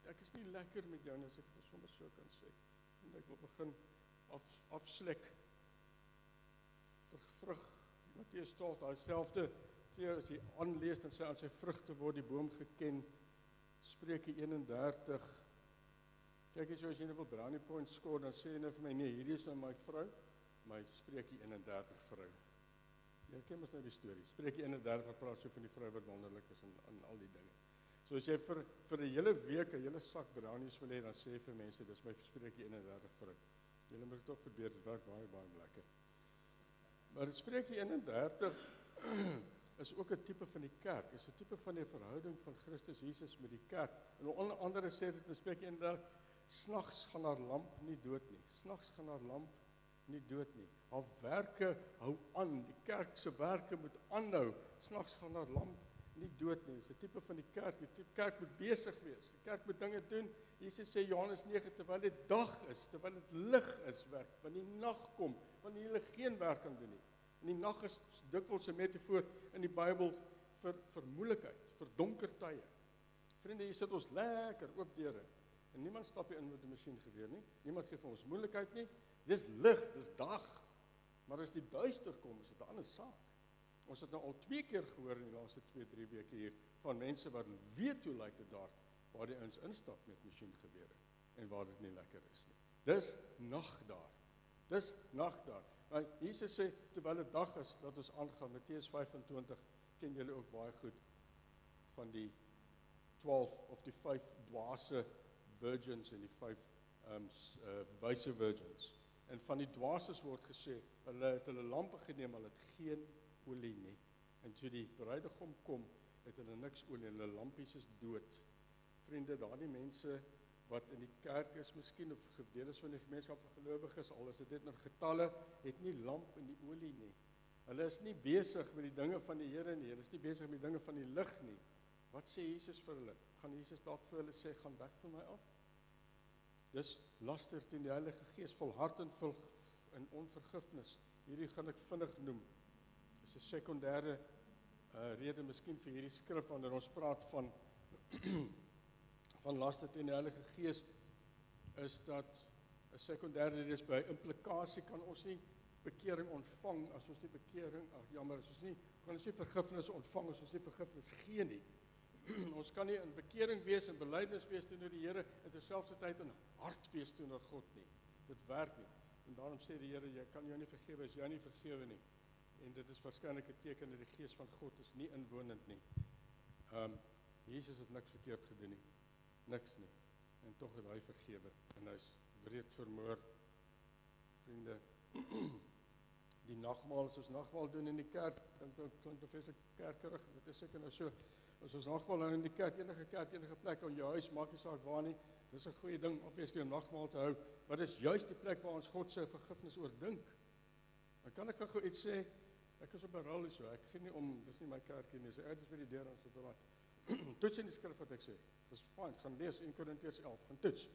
Ek is nie lekker met jou, as ek sommer so kan sê. En ek wil begin afslek, vrug, Matteus 12, daai as jy aanlees, dan sê aan sy vrugte word die boom geken. Spreuke 31. Kyk eens, as jy nou wil brownie points score, dan sê jy nou vir my, nee, hierdie is nou my vrou, my Spreuke 31 vrou. Jy ken mos nou die storie. Spreuke 31 praat so van die vrou wat wonderlik is en al die dinge. So as jy vir 'n hele week 'n hele sak brownies wil hê, dan sê jy vir mense, dis my Spreuke 31 vrou. Julle moet dit ook probeer, dit werk baie lekker. Maar Spreuke 31 is ook 'n tipe van die kerk, is 'n tipe van die verhouding van Christus Jesus met die kerk. En onder andere sê dit in Spreuke 31, snags gaan haar lamp nie dood nie. Snags gaan haar lamp nie dood nie. Haar werke hou aan, die kerk se werke moet aanhou. Snags gaan haar lamp nie dood nie. Dis 'n tipe van die kerk. Die kerk moet besig wees. Die kerk moet dinge doen. Jesus sê Johannes 9, terwyl dit dag is, terwyl dit lig is, werk. Wanneer die nag kom, wanneer jy geen werk kan doen nie. En die nag is dikwels 'n metafoor in die Bybel vir moeilikheid, vir donker tye. Vriende, hier sit ons lekker oop deure. En niemand stap hier in met 'n masjiengeweer nie. Niemand gee vir ons moeilikheid nie. Dis lig, dis dag. Maar as die duister kom, is dit 'n ander saak. Ons het nou al 2 keer gehoor in die laaste 2-3 weke hier van mense wat weet hoe lyk dit daar waar die ouens instap met masjiengewere en waar dit nie lekker is nie. Dis nag daar. Dis nag daar. Nou, Jesus sê terwyl dit dag is dat ons aangaan. Matteus 25 ken julle ook baie goed van die 12 of die 5 dwaase virgins en die 5 wyse virgins. En van die dwaases word gesê, hulle het hulle lampe geneem, hulle het geen olie nie. En toe die bruidegom kom, het hulle niks olie en hulle lampies is dood. Vriende, daardie mense wat in die kerk is, miskien of deel is van die gemeenskap van gelowiges, al is dit net in getalle, het nie lamp en die olie nie. Hulle is nie besig met die dinge van die Here nie, hulle is nie besig met die dinge van die lig nie. Wat sê Jesus vir hulle? Gaan Jesus dalk vir hulle sê, gaan weg van my af? Dis laster teen die Heilige Gees, volhard en onvergifnis. Hierdie gaan ek vinnig noem. Dis 'n sekondêre rede miskien vir hierdie skrif, wanneer ons praat van laster teen die Heilige Gees, is dat 'n sekondêre rede is by implikasie kan ons nie bekering ontvang as ons nie bekering, as ons nie vergifnis ontvang as ons nie vergifnis gee nie. Ons kan nie in bekering wees en belydenis wees teenoor die Here en terselfdertyd in hart wees teenoor God nie. Dit werk nie. En daarom sê die Here, jy kan jou nie vergewe as jy nie vergewe nie. En dit is waarskynlik 'n teken dat die Gees van God is nie inwonend nie. Jesus het niks verkeerd gedoen nie. Niks nie. En tog het hy vergewe en hy's wreed vermoor. Vriende, die nagmaal, as ons nagmaal doen in die kerk, klink professor kerkerig, dit is seker nou so, as ons nagmaal doen in die kerk, enige plek in jou huis, maak nie saak waar nie, dis 'n goeie ding, obviously om nagmaal te hou, maar dis juist die plek waar ons God se vergifnis oordink. Dan kan ek gou iets sê, ek is op 'n rol so, ek gee nie om, dis nie my kerkie nie, so uit is by die deur, dan sit hulle, toets in die skrif wat ek sê, dis fyn, gaan lees 1 Korintiërs 11, gaan toets.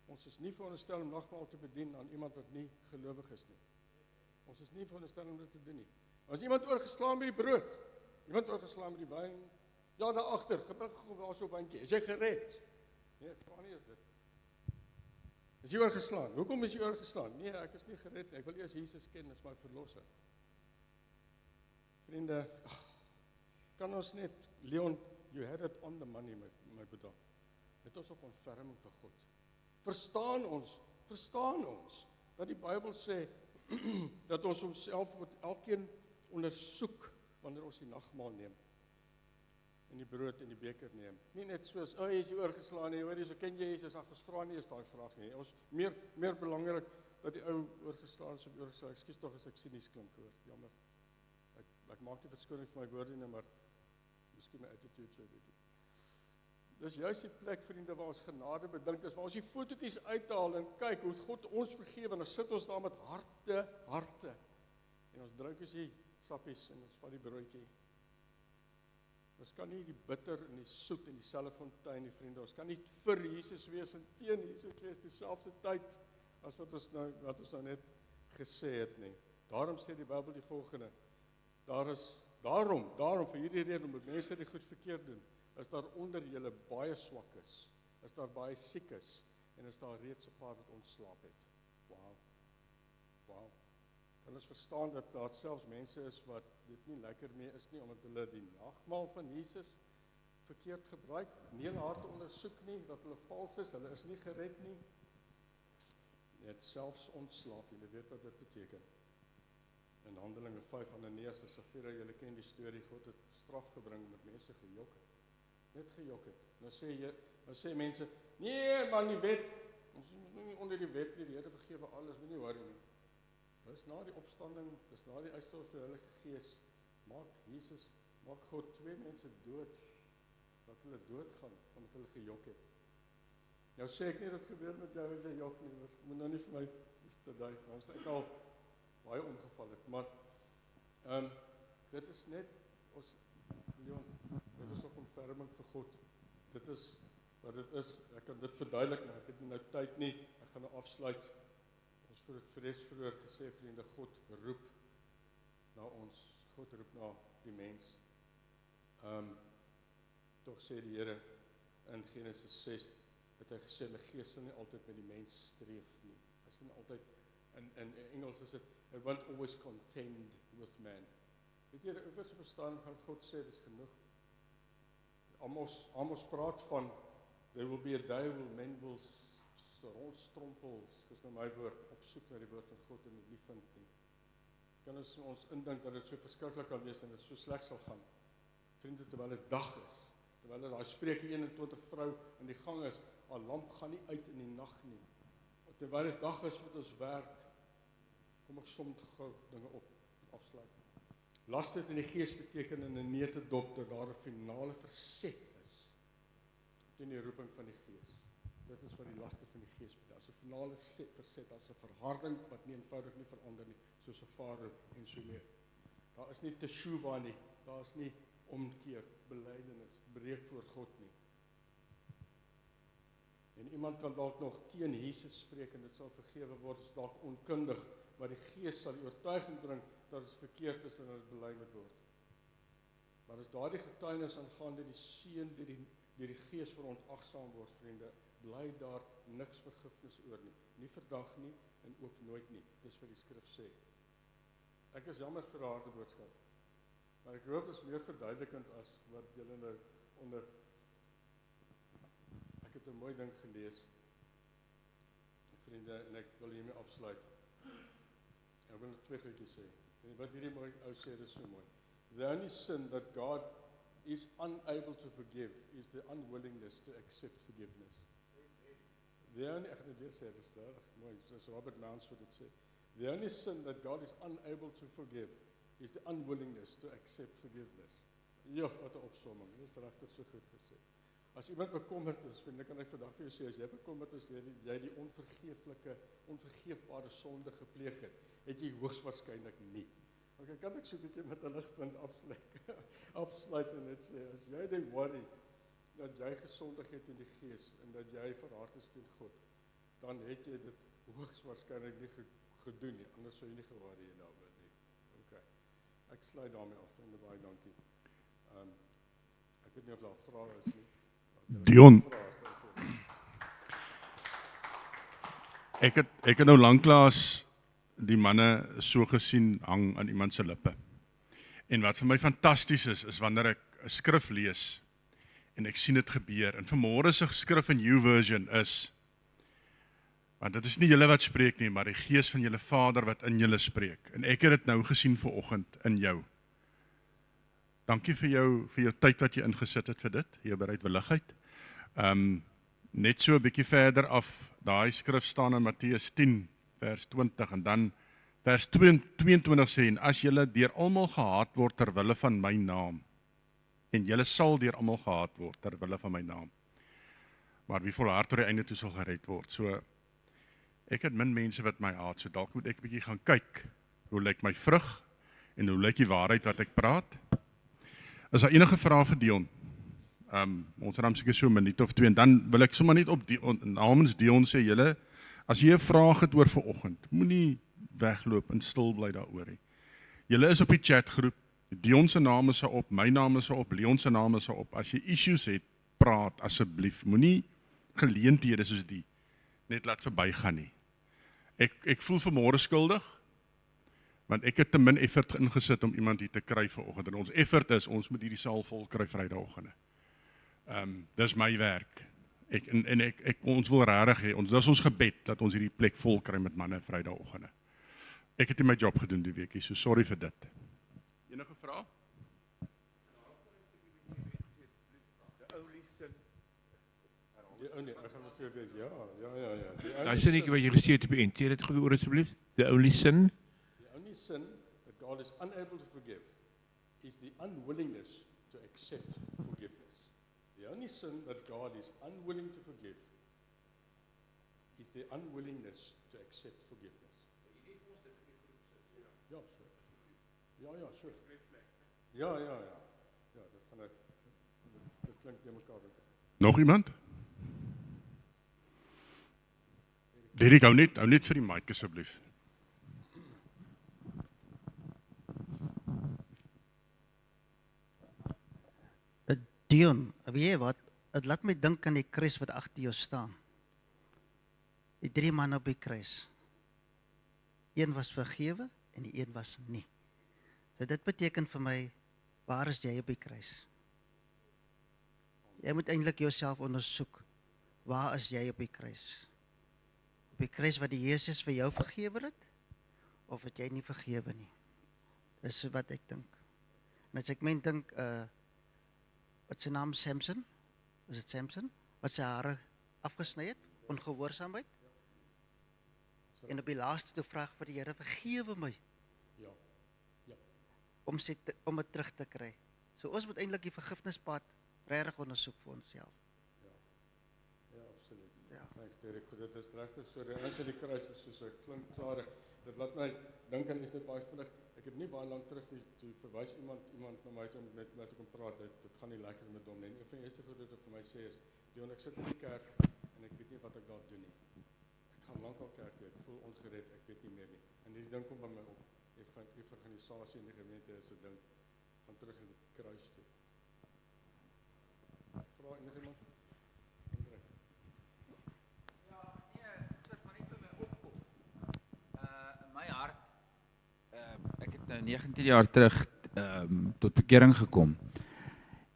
Ons is nie veronderstel om nagmaal te bedien aan iemand wat nie gelowig is nie. Ons is nie veronderstel om dit te doen nie. As iemand oorgeslaan met die brood, iemand oorgeslaan met die wyn, ja, daar agter, gebruik gou daar so 'n wyntjie. Is jy gered? Nee, vra nie is dit. Is jy oorgeslaan? Hoekom is jy oorgeslaan? Nee, ek is nie gered nie. Ek wil eers Jesus ken as my verlosser. Vriende, kan ons net, Leon, you had it on the money, my broer. Dit is ook ontferming vir God. Verstaan ons, dat die Bybel sê, dat ons onsself moet elkeen ondersoek, wanneer ons die nagmaal neem, en die brood en die beker neem. Nie net soos, is jy oorgeslaan nie, hoor jy, so ken jy Jesus, ons vra nie eens daai vraag nie. Ons meer belangrik, dat die ou oorgeslaan is, ekskuus tog as ek sinies klink, hoor, jammer. Ek maak nie verskoning vir my woorde nie, maar miskien my attitude so bietjie. Dis juist die plek, vriende, waar ons genade bedink, dis waar ons die fotootjies uithaal en kyk hoe God ons vergewe, en dan sit ons daar met harte, en ons drink ons die sappies, en ons vat die broodjie. Ons kan nie die bitter en die soet in dieselfde fontein nie, vriende, ons kan nie vir Jesus wees en teen Jesus wees dieselfde tyd, as wat ons nou net gesê het nie. Daarom sê die Bybel die volgende, daarom, vir hierdie rede, omdat mense die goed verkeerd doen, is daar onder julle baie swak is daar baie siek is, en is daar reeds 'n paar wat ontslaap het. Wow. kan ons verstaan dat daar selfs mense is wat dit nie lekker mee is nie, omdat hulle die nagmaal van Jesus verkeerd gebruik, nie hulle harte ondersoek nie, dat hulle vals is, hulle is nie gered nie. Net selfs ontslaap, julle weet wat dit beteken. In Handelinge 5 Ananias en Safira, julle ken die storie, God het straf gebring met mense gejok het. Net gejok het. Nou sê mense, nee man, die wet, ons is nie onder die wet nie, die Here vergewe alles, moet nie worry nie. Dis na die opstanding, dis na die uitstorting van die Heilige Gees, maak God 2 mense dood, dat hulle doodgaan, omdat hulle gejok het. Nou sê ek nie dat gebeur met jou as jy jok nie, maar moet nou nie vir my te duig, nou is ek al baie ongeval het, maar dit is net, dit is nog ontferming vir God, dit is wat dit is, ek kan dit verduidelik, maar ek het nie nou tyd nie, ek gaan nou afsluit, ons vir het vroeër gesê, vriende, God roep na ons, God roep na die mens, toch sê die Here in Genesis 6, het hy gesê, my gees sal nie altyd met die mens streef nie, hy sal nie altyd, in Engels is dit, I won't always contend with man. Weet jy, die oorse bestaan van God sê, dis genoeg. Amos praat van, there will be a day when men will rondstrompel, dis nou my woord, op soek na die woord van God en dit nie vind nie. Kan ons indink dat dit so verskriklik kan wees en dit so sleg sal gaan. Vriende, terwyl dit dag is, terwyl daar Spreuke 21 vrou in die gang is, haar lamp gaan nie uit in die nag nie. Terwyl dit dag is met ons werk, kom ek soms gou dinge afsluit. Lastigheid in die gees beteken in 'n neutedop dat daar 'n finale verset is teen die roeping van die gees. Dit is wat die lastigheid van die gees beteken. As 'n finale verset, as 'n verharding wat nie eenvoudig nie verander nie, soos 'n Farao en so meer. Daar is nie teshuva nie, daar is nie omkeer, belydenis, breek voor God nie. En iemand kan dalk nog teen Jesus spreek en dit sal vergewe word, is dalk onkundig, maar die Gees sal die oortuiging bring dat dit verkeerd is en dat dit bely moet word. Maar as daardie getuienis aangaande die seun deur die Gees verontagsaam word, vriende, bly daar niks vergifnis oor nie. Nie vandag nie en ook nooit nie. Dis wat die skrif sê. Ek is jammer vir 'n harde boodskap. Maar ek hoop dit is meer verduidelikend as wat julle nou onder. Ek het 'n mooi ding gelees. Vriende, en ek wil hiermee afsluit. Ek wil net 2 goedjies sê. En wat hierdie mooi ou sê, dis so mooi. The only sin that God is unable to forgive is the unwillingness to accept forgiveness. The only, ek gaan dit weer sê, dis mooi, soos Robert Mounsford het sê. The only sin that God is unable to forgive is the unwillingness to accept forgiveness. Ja, wat 'n opsomming, dit is regtig so goed gesê. As iemand bekommerd is, dan kan ek vandag vir jou sê, as jy bekommerd is, jy die onvergeefbare sonde gepleeg het jy hoogstwaarskynlik nie. Okay, kan ek so 'n bietjie met 'n ligpunt afsluit en net sê, as jy die worry, dat jy gesondig het in die gees, en dat jy verhard is teen God, dan het jy dit hoogstwaarskynlik nie gedoen nie, anders sou jy nie geworry het daaroor nie. Okay, ek sluit daarmee af, en baie dankie. Ek weet nie of daar vrae is nie. Dion, ek het nou lanklaas die manne so gesien hang aan iemand se lippe. En wat vir my fantasties is wanneer ek 'n skrif lees en ek sien dit gebeur. En vanmôre se skrif in YouVersion is, want dit is nie julle wat spreek nie, maar die Gees van julle Vader wat in julle spreek. En ek het dit nou gesien vanoggend in jou. Dankie vir jou tyd wat jy ingesit het vir dit, jou bereidwilligheid. Net so 'n bietjie verder af, daai skrif staan in Matteus 10 vers 20 en dan vers 22 sê, en as julle deur almal gehaat word ter wille van my naam, en julle sal deur almal gehaat word ter wille van my naam, maar wie volhard tot die einde toe sal gered word. So ek het min mense wat my haat, so dalk moet ek 'n bietjie gaan kyk hoe lyk my vrug en hoe lyk die waarheid wat ek praat. Is daar enige vrae vir Dion? Ons het seker so 'n minuut of 2 en dan wil ek sommer net op namens Dion sê, julle, as jy 'n vraag het oor vanoggend, moenie wegloop en stil bly daaroor nie. Julle is op die chatgroep, Dion se naam is op, my naam is op, Leon se naam is op. As jy issues het, praat asseblief. Moenie geleenthede soos die net laat verbygaan nie. Ek voel vanmôre skuldig, Want ek het te min effort ingesit om iemand hier te kry vanoggend. En ons effort is, ons moet hierdie saal vol kry Vrydagoggende. Dis my werk. Ons wil regtig hê, dis ons gebed, dat ons hierdie plek vol kry met manne Vrydagoggende. Ek het nie my job gedoen die weekie, so sorry vir dit. Enige vrae? Ek gaan vir jou weet, ja. Daai sinnetjie wat jy gesê het op die end, sê dit gou weer asseblief. The only sin The only sin that God is unable to forgive is the unwillingness to accept forgiveness. The only sin that God is unwilling to forgive is the unwillingness to accept forgiveness. Ja, sure. Ja, sure. Ja, dit gaan dit klink nie mekaar dit. Nog iemand? Derek, hou net vir die mic asseblief. Dion, weet jy wat? Het laat my dink aan die kruis wat agter jou staan. Die 3 manne op die kruis. Een was vergewe en die een was nie. So dit beteken vir my, waar is jy op die kruis? Jy moet eintlik jouself ondersoek. Waar is jy op die kruis? Op die kruis wat die Jesus vir jou vergewe het? Of het jy nie vergewe nie? Dis wat ek dink. En as ek dink, wat sy naam Samson? Is dit Samson? Wat sy hare afgesny het, ongehoorsaamheid. En op die laaste toe vraag vir die Here, vergewe my. Ja. Om dit terug te kry. So ons moet eintlik die vergifnispad regtig ondersoek vir onsself. Ja, absoluut. Ja. Thanks Derek vir dit is regtig so. As jy die kruis is soos 'n klink klaar. Dit laat my dink aan is dit baie vinnig. Ek het nie baie lank terug toe verwys iemand na my om met te kom praat. Dit gaan nie lekker met hom nie. En een van die eerste goed wat hy vir my sê is, Dion, ek sit in die kerk en ek weet nie wat ek daar doen nie. Ek gaan lankal kerk toe, ek voel ongered, ek weet nie meer nie. En hierdie ding kom by my op. Evangelisasie in die gemeente is 'n ding. Gaan terug in die kruis toe. Vra enigiemand? André. Ja, nee, dit maar net vir my opkom. In my hart, ek het nou 19 jaar terug tot bekering gekom.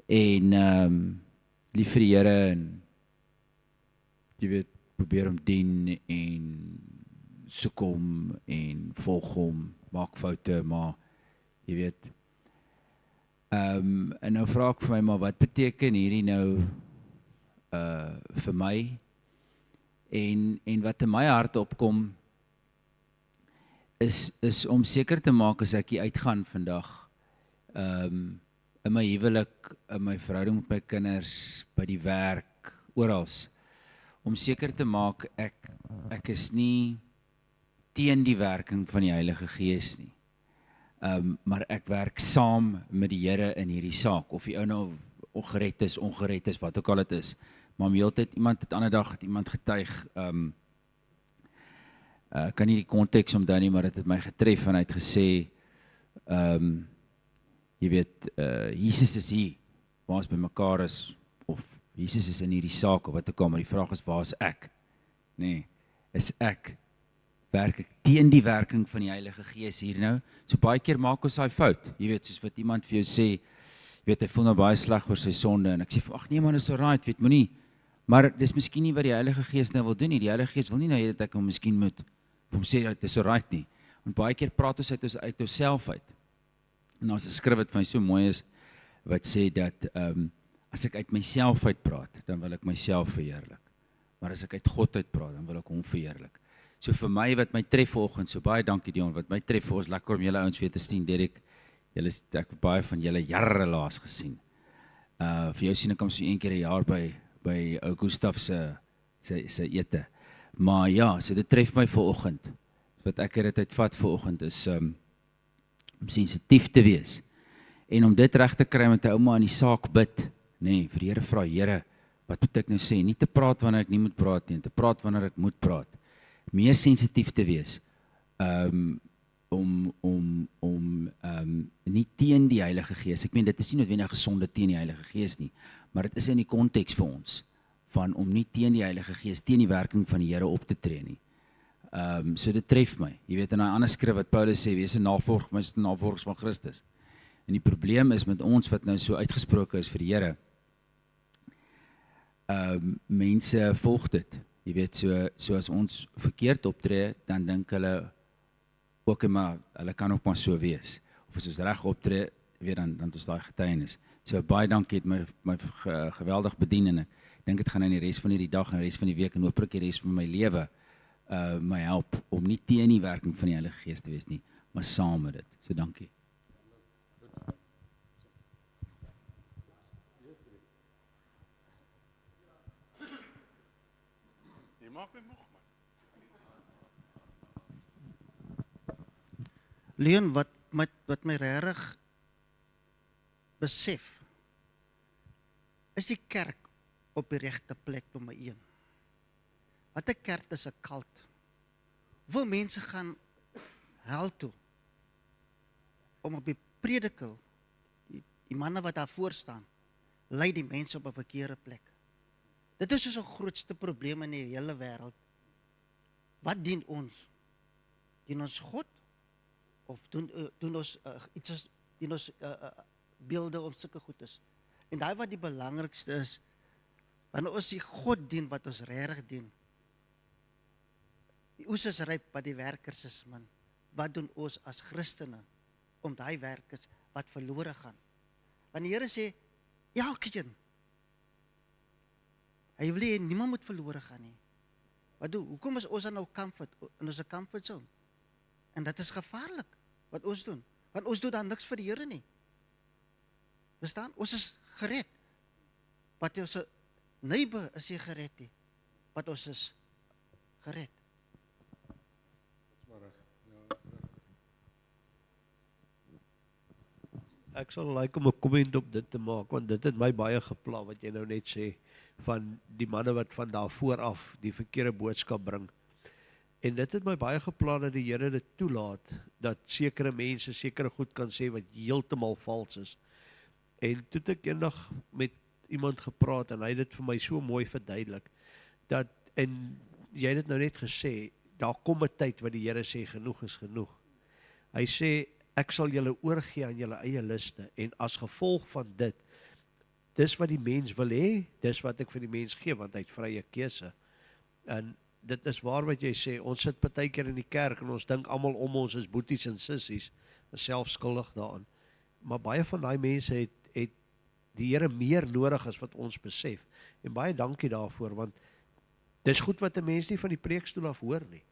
En lief vir die Here en jy weet, probeer hom dien en soek hom en volg hom, maak foute, maar jy weet. En nou vra ek vir my, maar wat beteken hierdie nou vir my? En wat in my hart opkom, is om seker te maak as ek hier uitgaan vandag, in my huwelik, in my verhouding met my kinders, by die werk, orals, om seker te maak ek is nie teen die werking van die Heilige Gees nie. Maar ek werk saam met die Here in hierdie saak, of die ou nou ongered is, wat ook al het is. Maar om heeltyd, het ander dag het iemand getuig, kan nie die konteks omdou nie, maar het my getref en hy het gesê, jy weet, Jesus is hier, waar ons by mekaar is, of Jesus is in hierdie saak, of wat ook al, maar die vraag is, waar is ek? Nee, is ek, werk ek teen die werking van die Heilige Gees hier nou? So baie keer maak ons daai fout, jy weet, soos wat iemand vir jou sê, jy weet, hy voel nou baie sleg oor sy sonde, en ek sê, ag nee man, is alright, weet moenie, maar dis miskien nie wat die Heilige Gees nou wil doen nie, die Heilige Gees wil nie nou dat ek hom miskien moet, hom sê, dit is alright nie, want baie keer praat ons uit onsself uit, en as 'n skrif wat vir my so mooi is, wat sê dat, as ek uit myself uitpraat, dan wil ek myself verheerlik, maar as ek uit God uitpraat, dan wil ek hom verheerlik. So vir my, wat my tref vanoggend, so baie dankie Dion, wat my tref, ons lekker om julle ouens weer te sien, Derek, ek baie van julle jare laas gesien. Vir jou sien ek hom so 1 keer 'n jaar by ou Gustaf se ete. Maar ja, so dit tref my vanoggend. Wat ek dit vat vanoggend is om sensitief te wees. En om dit reg te kry met 'n ouma in die saak bid, nee, vir die Here vra, Here, wat moet ek nou sê? Nie te praat wanneer ek nie moet praat nie, te praat wanneer ek moet praat. Meer sensitief te wees, om nie teen die Heilige Gees, ek meen dit is nie noodwendig gesonde teen die Heilige Gees nie, maar dit is in die konteks vir ons, van om nie teen die Heilige Gees, teen die werking van die Here op te tree nie. So dit tref my. Jy weet in 'n ander skrif wat Paulus sê, wees 'n navolgers van Christus. En die probleem is met ons wat nou so uitgesproke is vir die Here. Mense volg dit. Jy weet, so as ons verkeerd optree, dan dink hulle ook maar hulle kan ook maar so wees. Of as ons reg optree, weet dan ons daai getuienis. So baie dankie, het my geweldig bedien en ek dink dit gaan in die res van hierdie dag en die res van die week en hopelik die res van my lewe my help om nie teen die werking van die Heilige Gees te wees nie, maar saam met dit. So dankie. Jy maak my moeg, man. Leon, wat my regtig besef, is die kerk op die regte plek nommer 1. Wat 'n kerk is 'n kult. Hoeveel mense gaan hel toe om op die predikel, die manne wat daar voor staan, lei die mense op 'n verkeerde plek. Dit is ons grootste probleem in die hele wêreld. Wat dien ons? Dien ons God? Of doen ons iets, dien ons beelde of sulke goed is? En daai wat die belangrikste is, wanneer ons die God dien wat ons regtig dien. Die oes is ryp, wat die werkers is min. Wat doen ons as Christene om daai werkers wat verlore gaan? Want die Here sê, elkeen. Hy wil hê niemand moet verlore gaan nie. Wat doen? Hoekom is ons dan nou in ons comfort zone? En dit is gevaarlik wat ons doen. Want ons doen dan niks vir die Here nie. Verstaan? Ons is gered. Wat ons neighbor is nie gered nie. Wat ons is gered. Maar reg. Ja, dis reg. Ek sal like om 'n komment op dit te maak, want dit het my baie gepla wat jy nou net sê, van die manne wat van daar vooraf die verkeerde boodskap bring. En dit het my baie gepla dat die Here dit toelaat, dat sekere mense sekere goed kan sê wat heeltemal vals is. En toe het ek eendag met iemand gepraat en hy het dit vir my so mooi verduidelik, dat, en jy het dit nou net gesê, daar kom 'n tyd wat die Here sê, genoeg is genoeg. Hy sê, ek sal julle oorgee aan julle eie liste, en as gevolg van dit, dis wat die mens wil hê, dis wat ek vir die mens gee, want hy het vrye keuse. En dit is waar wat jy sê, ons sit partykeer in die kerk, en ons dink almal om ons is boeties en sissies, is self skuldig daaraan. Maar baie van daai mense het die Here meer nodig as wat ons besef. En baie dankie daarvoor, want dis goed wat 'n mens nie van die preekstoel af hoor nie.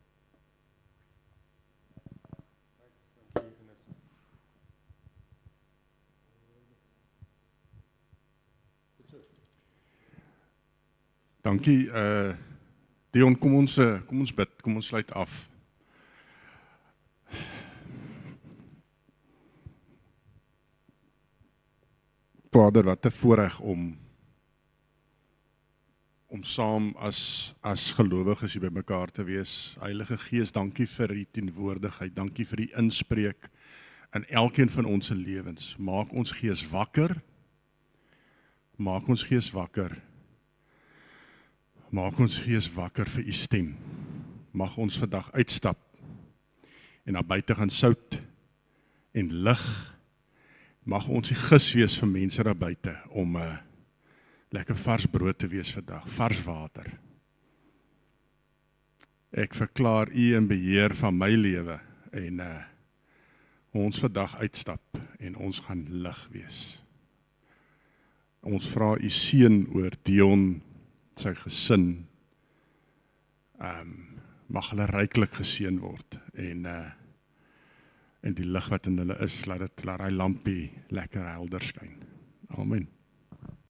Dankie, Dion, kom ons bid, kom ons sluit af. Vader, wat 'n voorreg om saam as gelowiges hier bymekaar te wees. Heilige Gees, dankie vir u teenwoordigheid, dankie vir die inspreek in elkeen van ons se lewens. Maak ons gees wakker. Maak ons gees wakker. Maak ons gees wakker vir u stem. Mag ons vandag uitstap en na buite gaan sout en lig. Mag ons die gis wees vir mense daar buite om lekker vars brood te wees vandag, vars water. Ek verklaar u in beheer van my lewe en ons vandag uitstap en ons gaan lig wees. Ons vra u seën oor Dion, sy gesin, mag hulle ryklik geseën word en die lig wat in hulle is, laat hy lampie lekker helder skyn. Amen.